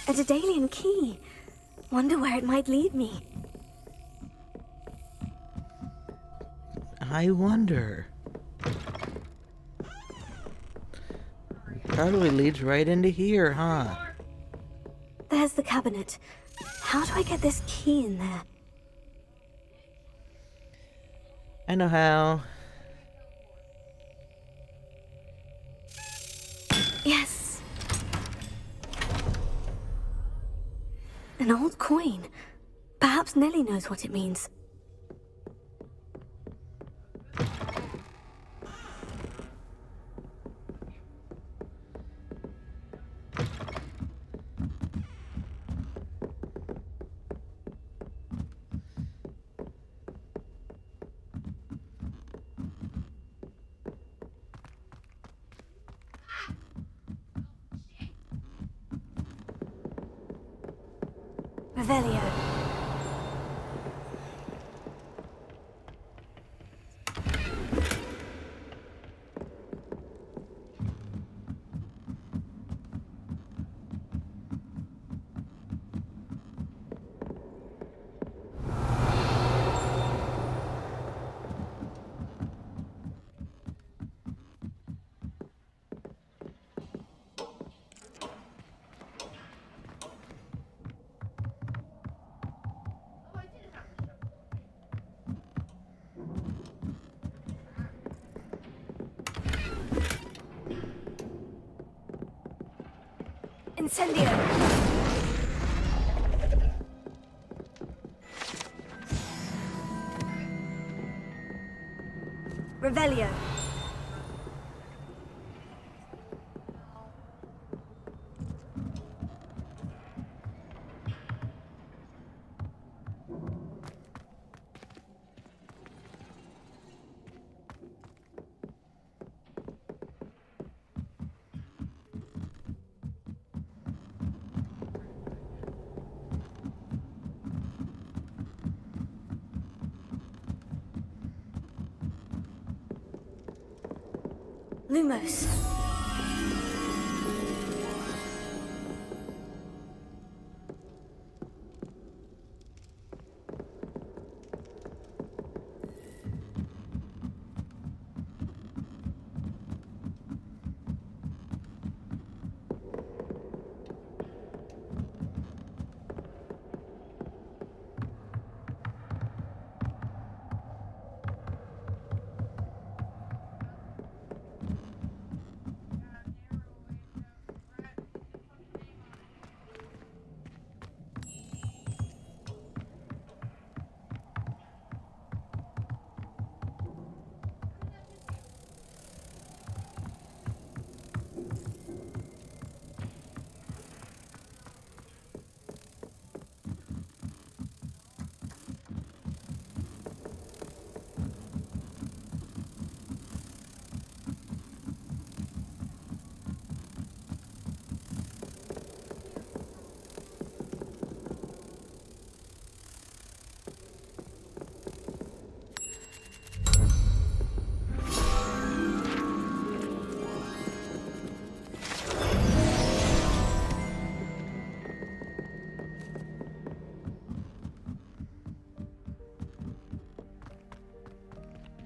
A Daedalian key. Wonder where it might lead me. I wonder. Probably leads right into here, huh? There's the cabinet. How do I get this key in there? I know how. Yes. An old coin. Perhaps Nellie knows what it means. Revelio. Incendio! Revelio. Lumos.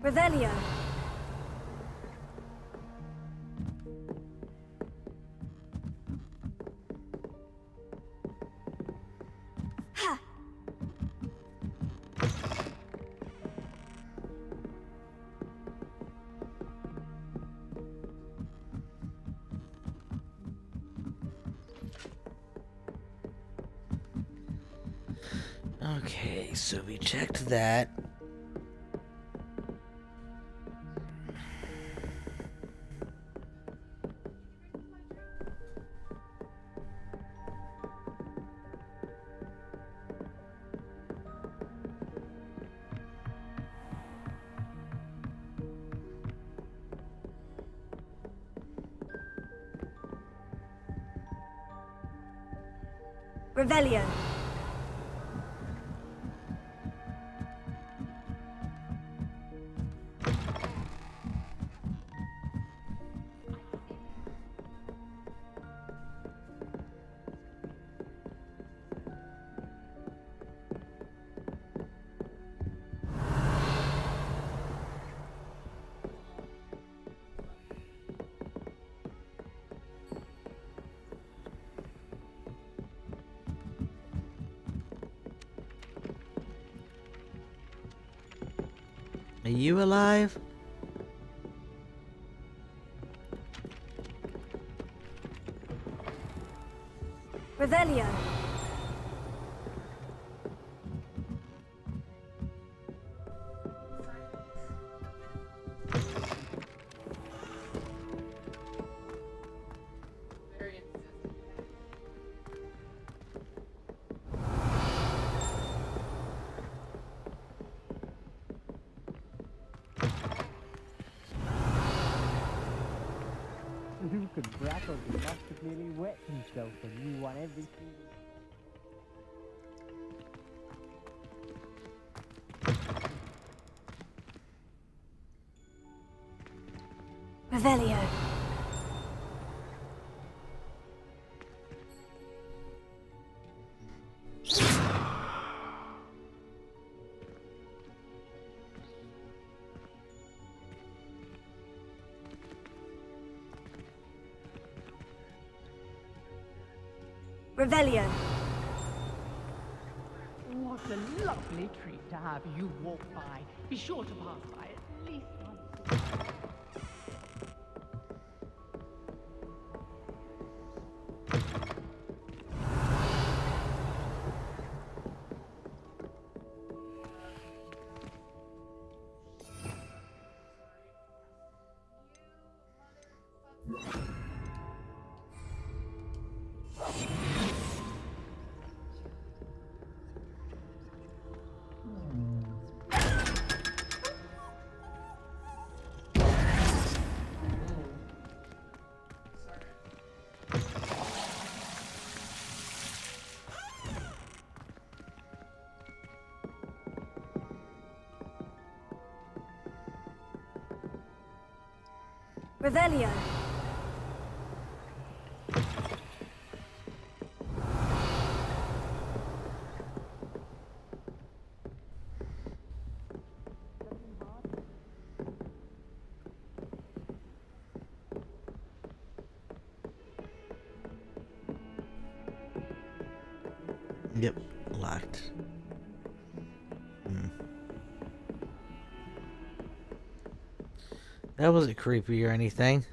Revelio. Ha! Okay, so we checked that. Revelio. Are you alive? Revelio. Who could brag on he must have nearly wet himself and you won every single... Revelio. Revelio. What a lovely treat to have you walk by. Be sure to pass by at least once. Revelio. Yep, locked. That wasn't creepy or anything.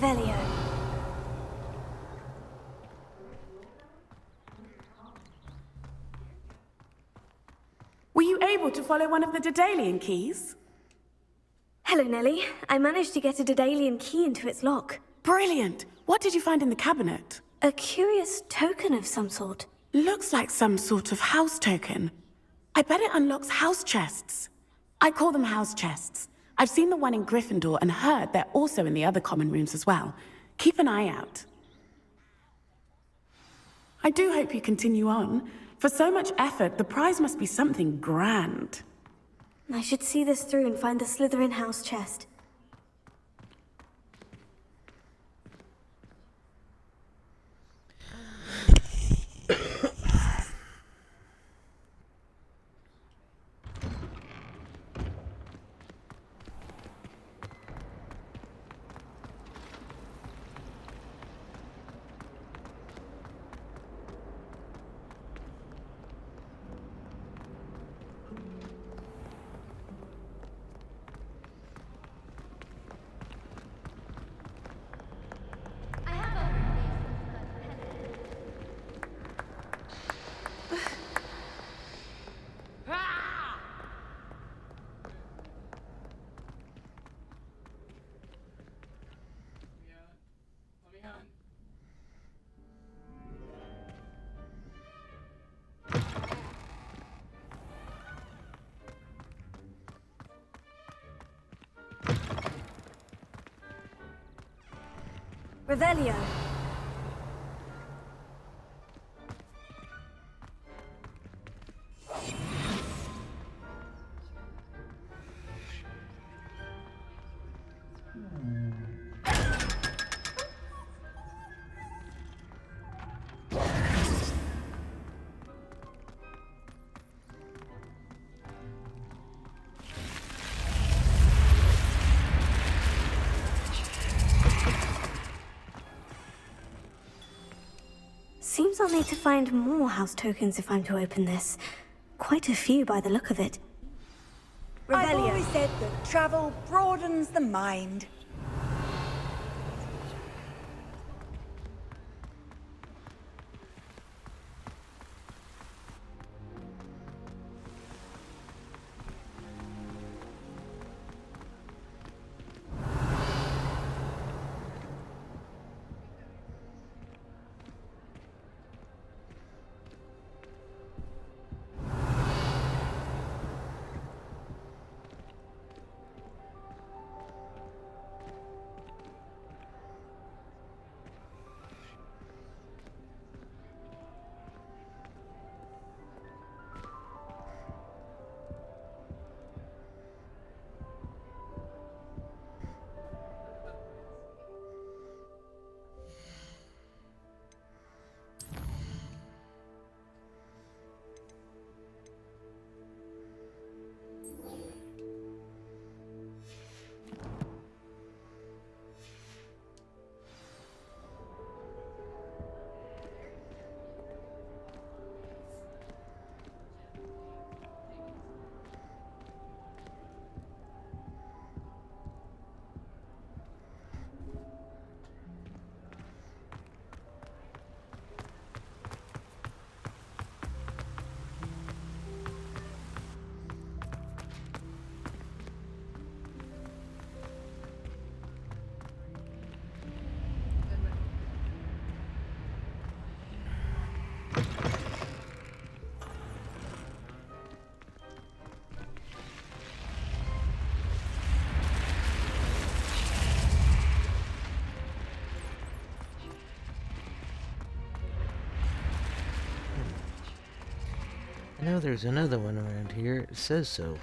Revelio. Were you able to follow one of the Daedalian keys? Hello, Nellie. I managed to get a Daedalian key into its lock. Brilliant! What did you find in the cabinet? A curious token of some sort. Looks like some sort of house token. I bet it unlocks house chests. I call them house chests. I've seen the one in Gryffindor and heard they're also in the other common rooms as well. Keep an eye out. I do hope you continue on. For so much effort, the prize must be something grand. I should see this through and find the Slytherin house chest. Revelio. Seems I'll need to find more house tokens if I'm to open this. Quite a few by the look of it. I've always said that travel broadens the mind. I know there's another one around here. It says so.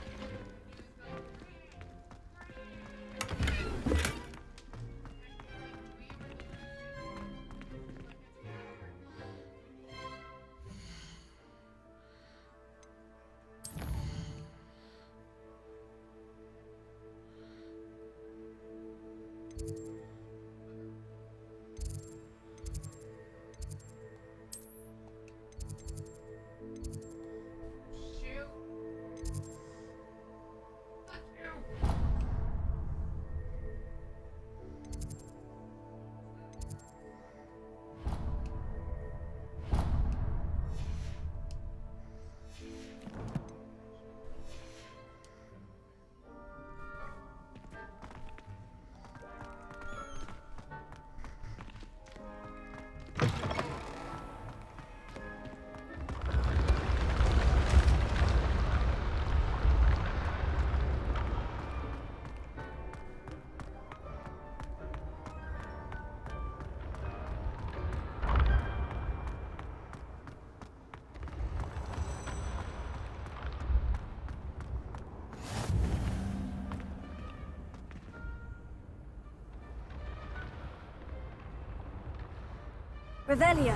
Revelio.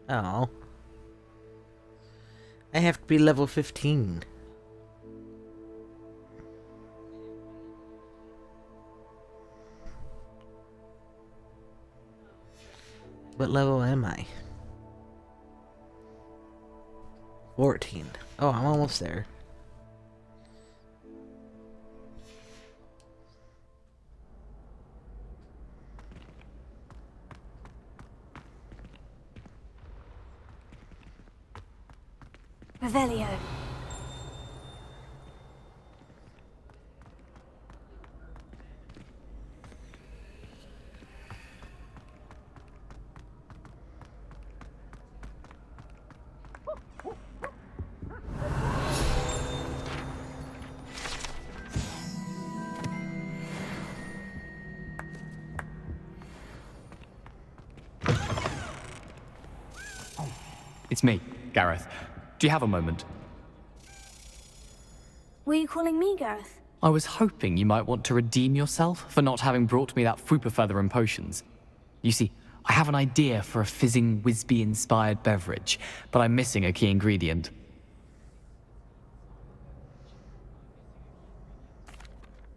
Oh. I have to be level 15. What level am I? 14. Oh, I'm almost there. Revelio. It's me, Gareth. Do you have a moment? Were you calling me, Gareth? I was hoping you might want to redeem yourself for not having brought me that Fupa Feather and potions. You see, I have an idea for a fizzing Wisby-inspired beverage, but I'm missing a key ingredient.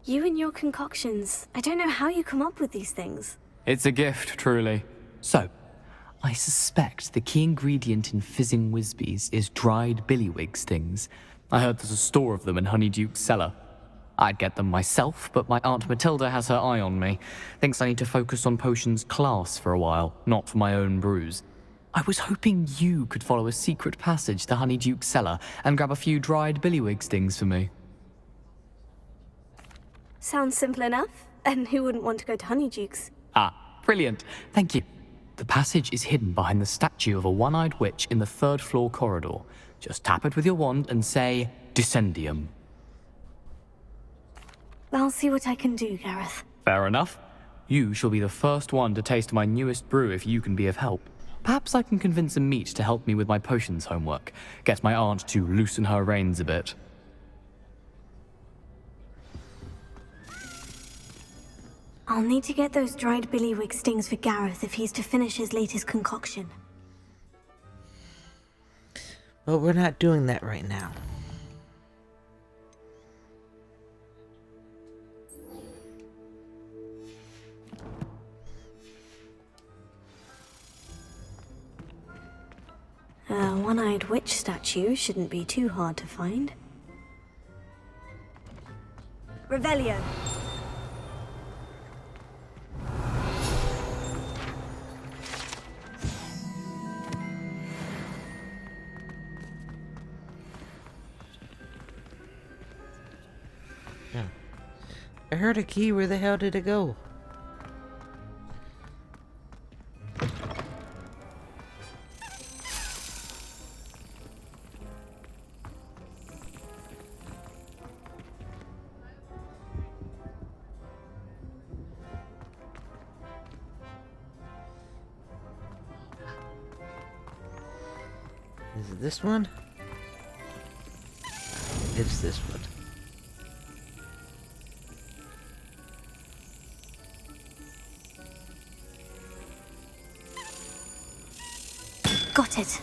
You and your concoctions. I don't know how you come up with these things. It's a gift, truly. So, I suspect the key ingredient in fizzing Wisbies is dried billywig stings. I heard there's a store of them in Honeyduke's cellar. I'd get them myself, but my Aunt Matilda has her eye on me. Thinks I need to focus on potions class for a while, not for my own brews. I was hoping you could follow a secret passage to Honeyduke's cellar and grab a few dried billywig stings for me. Sounds simple enough. And who wouldn't want to go to Honeyduke's? Ah, brilliant. Thank you. The passage is hidden behind the statue of a one-eyed witch in the third-floor corridor. Just tap it with your wand and say, Descendium. I'll see what I can do, Gareth. Fair enough. You shall be the first one to taste my newest brew if you can be of help. Perhaps I can convince a meat to help me with my potions homework. Get my aunt to loosen her reins a bit. I'll need to get those dried billywig stings for Gareth if he's to finish his latest concoction. Well, we're not doing that right now. A one-eyed witch statue shouldn't be too hard to find. Revelio. I heard a key. Where the hell did it go? Is it this one? It's this one. Got it.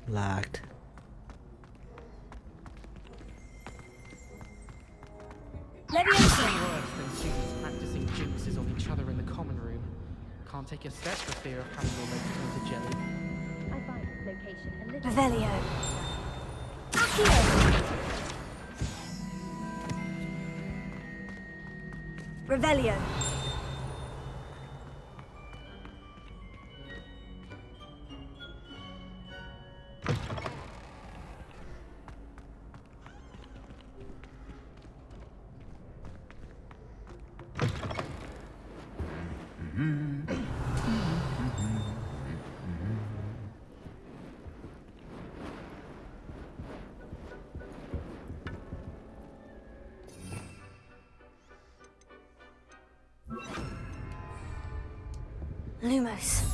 Locked. Worse than students practicing jinxes on each other in the common room. Can't take a step for fear of having your legs turn to jelly. I find this location a little... Revelio. Revelio. Lumos.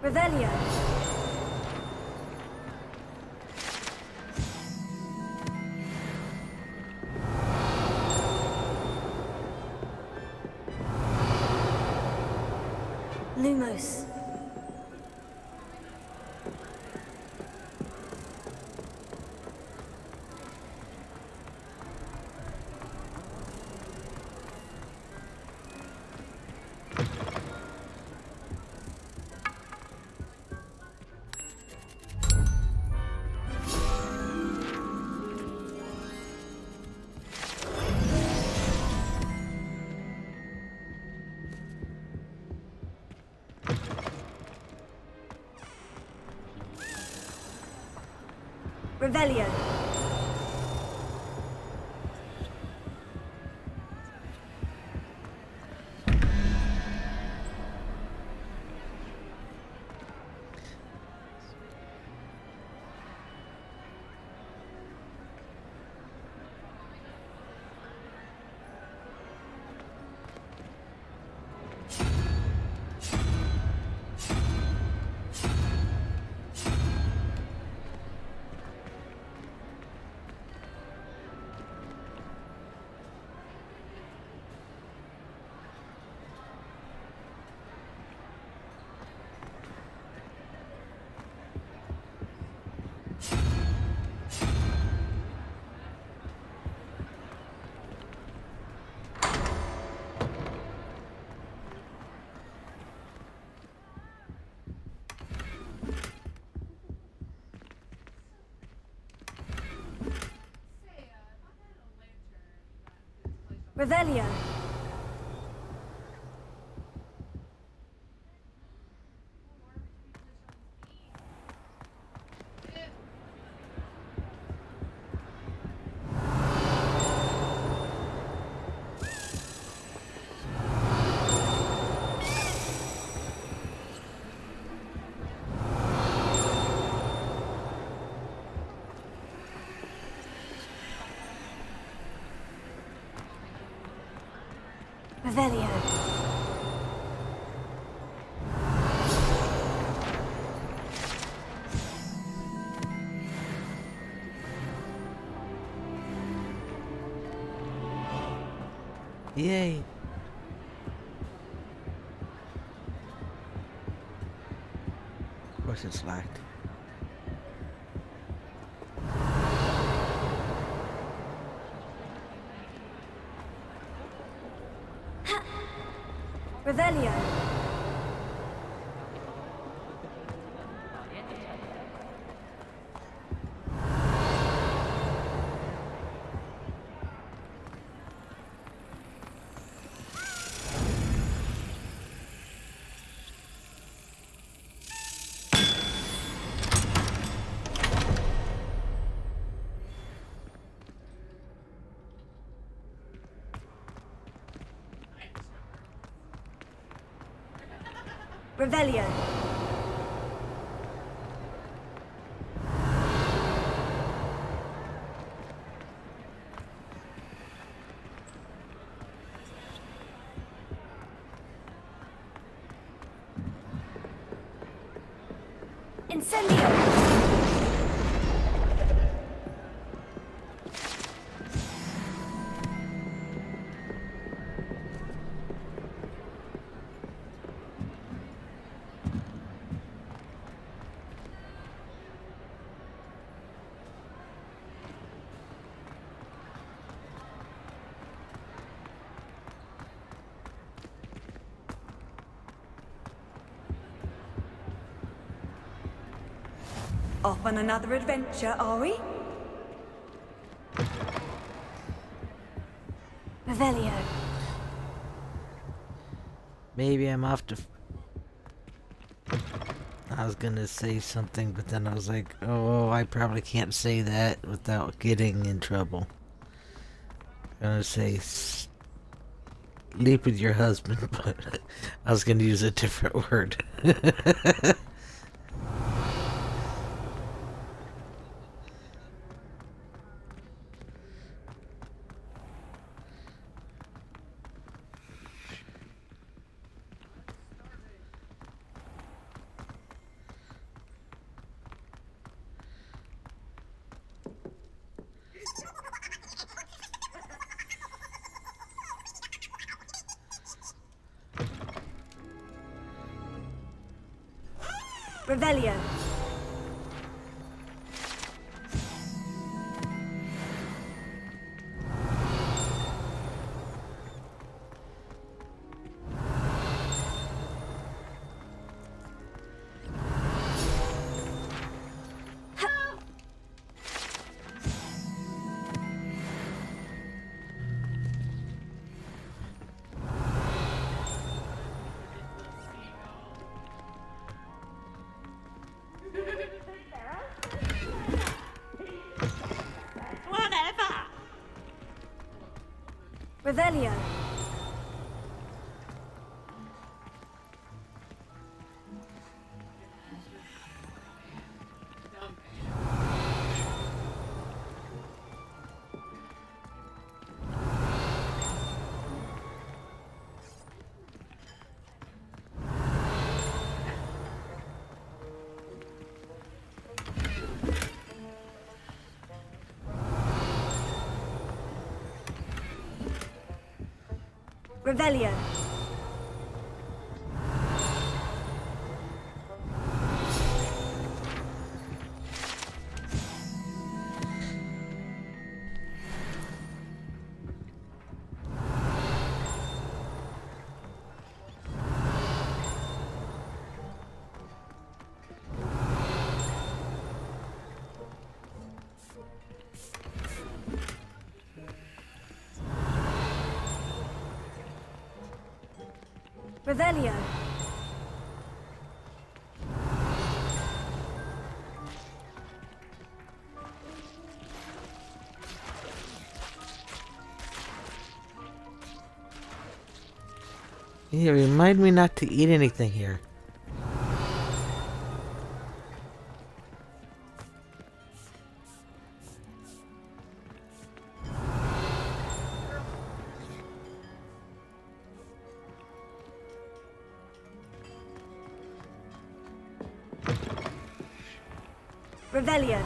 Revelio. Lumos. Revelio. Revelio. Revelio. Yay. Of course it's locked. Revelio. Revelio. Incendio. Off on another adventure, are we? Revelio. Maybe I'm off to... I was gonna say something, but then I was like, oh, I probably can't say that without getting in trouble. I'm gonna say sleep with your husband, but I was gonna use a different word. Revelio. Revelio. Revelio. Revelio. Yeah, remind me not to eat anything here. Revelio.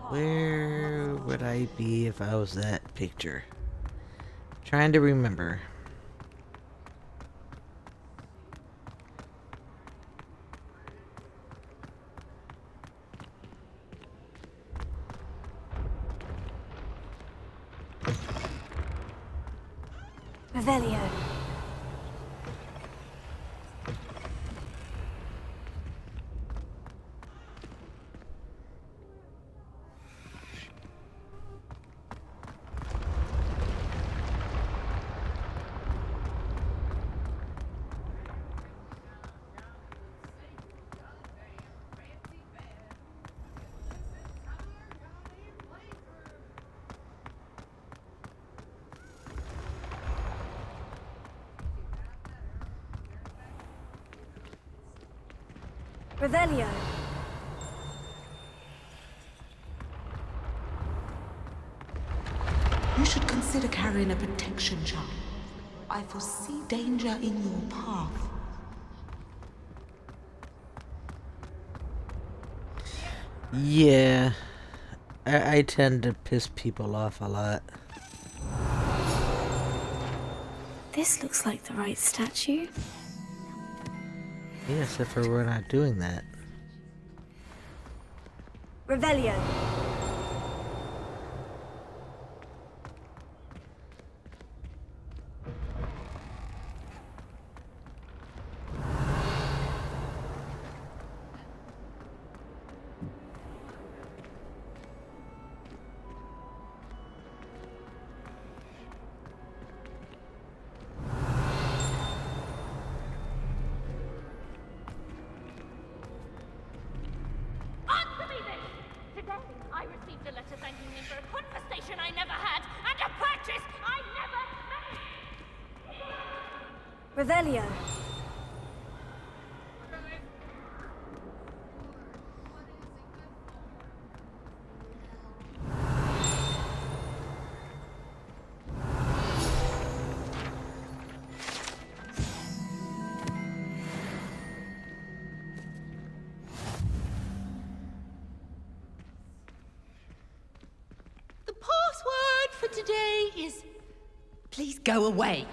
Where would I be if I was that picture? Trying to remember. Revelio. Revelio. You should consider carrying a protection charm. I foresee danger in your path. Yeah, I tend to piss people off a lot. This looks like the right statue. Yes, if we're not doing that. Revelio. Answer me this! Today, I received a letter thanking me for a conversation I never had and a purchase I never made! Revelio. The password for today is... Please go away.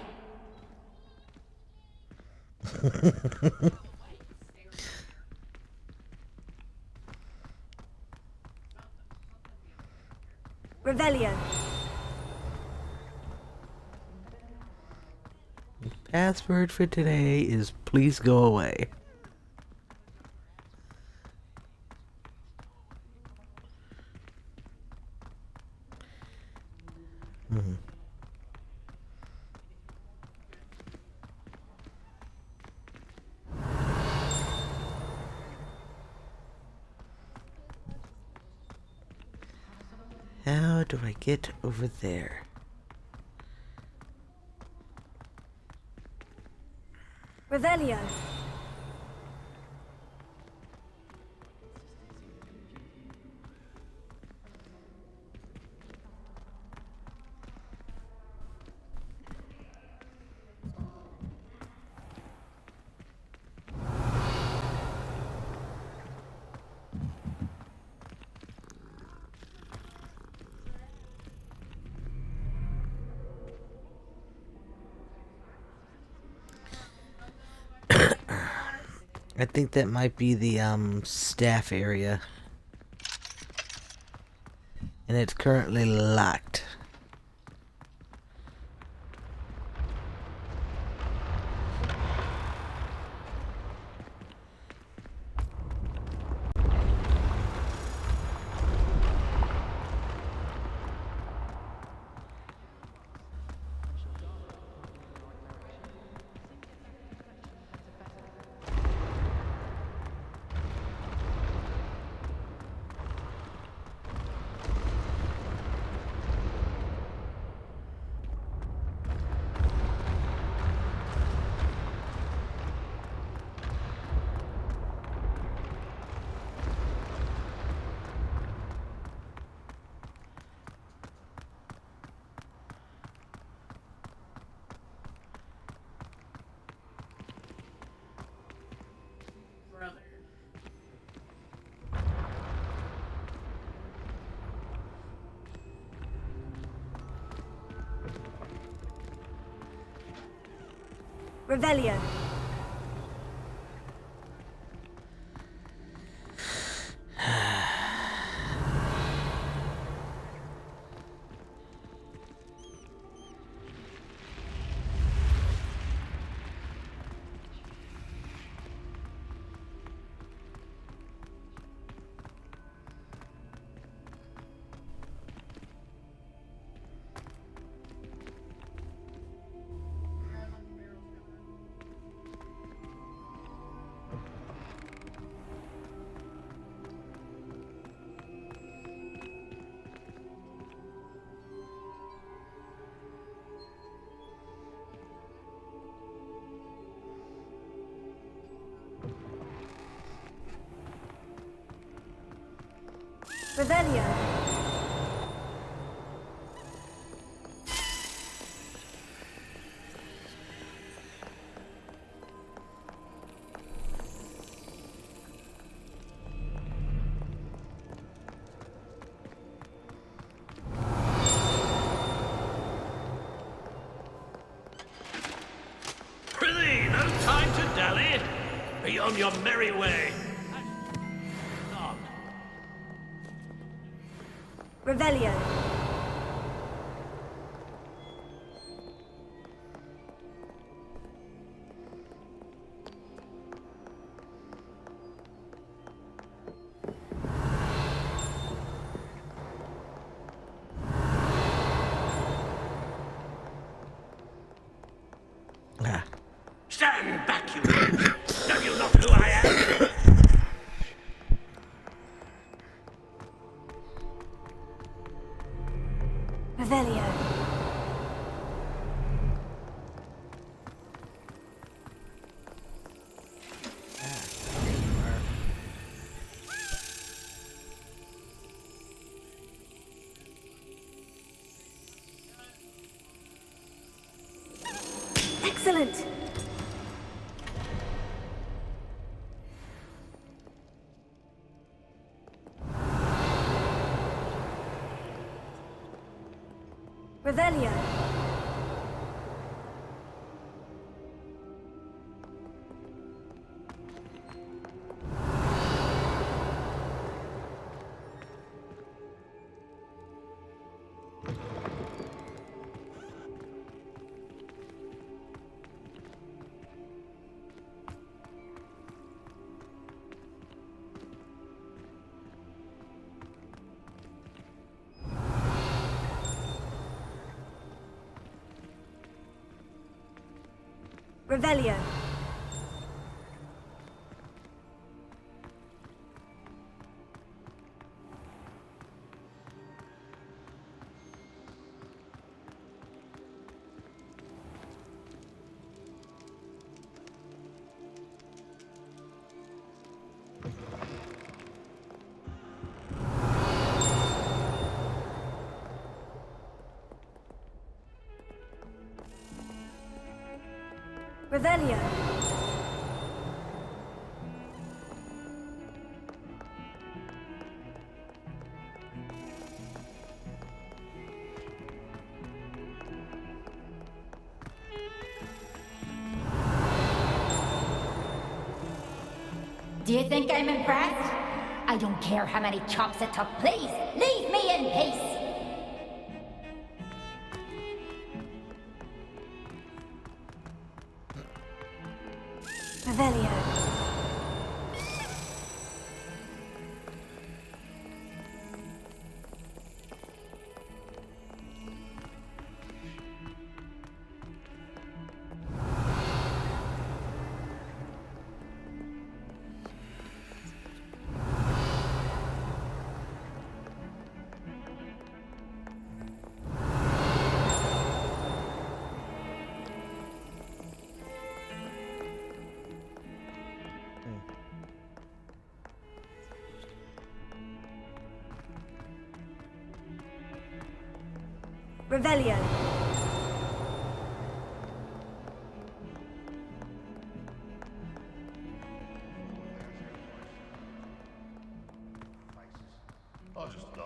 Revelio. Password for today is please go away. How do I get over there? Revelio. I think that might be the staff area. And it's currently locked. Revelio. Revelio. Prithee, no time to dally. Be on your merry way. Revelio. Stand back, you wretch! Know you not who I am? Revelio. Excellent. Revelio. Revelio. Revelio. Do you think I'm impressed? I don't care how many chops it took. Please, leave me in peace. Revelio. Revelio. I'll just die.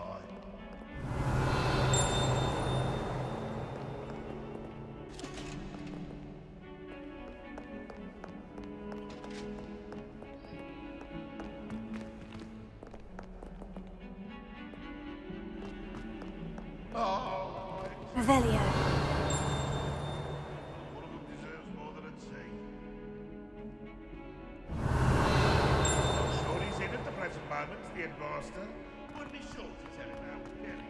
Revelio. One of them deserves more than I'd say. I'm sure he's in at the present moment, the headmaster. Would be sure to tell him how to get it.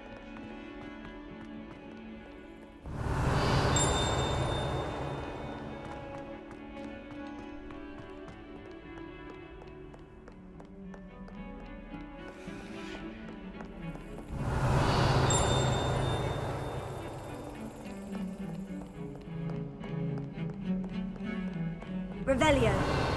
Revelio.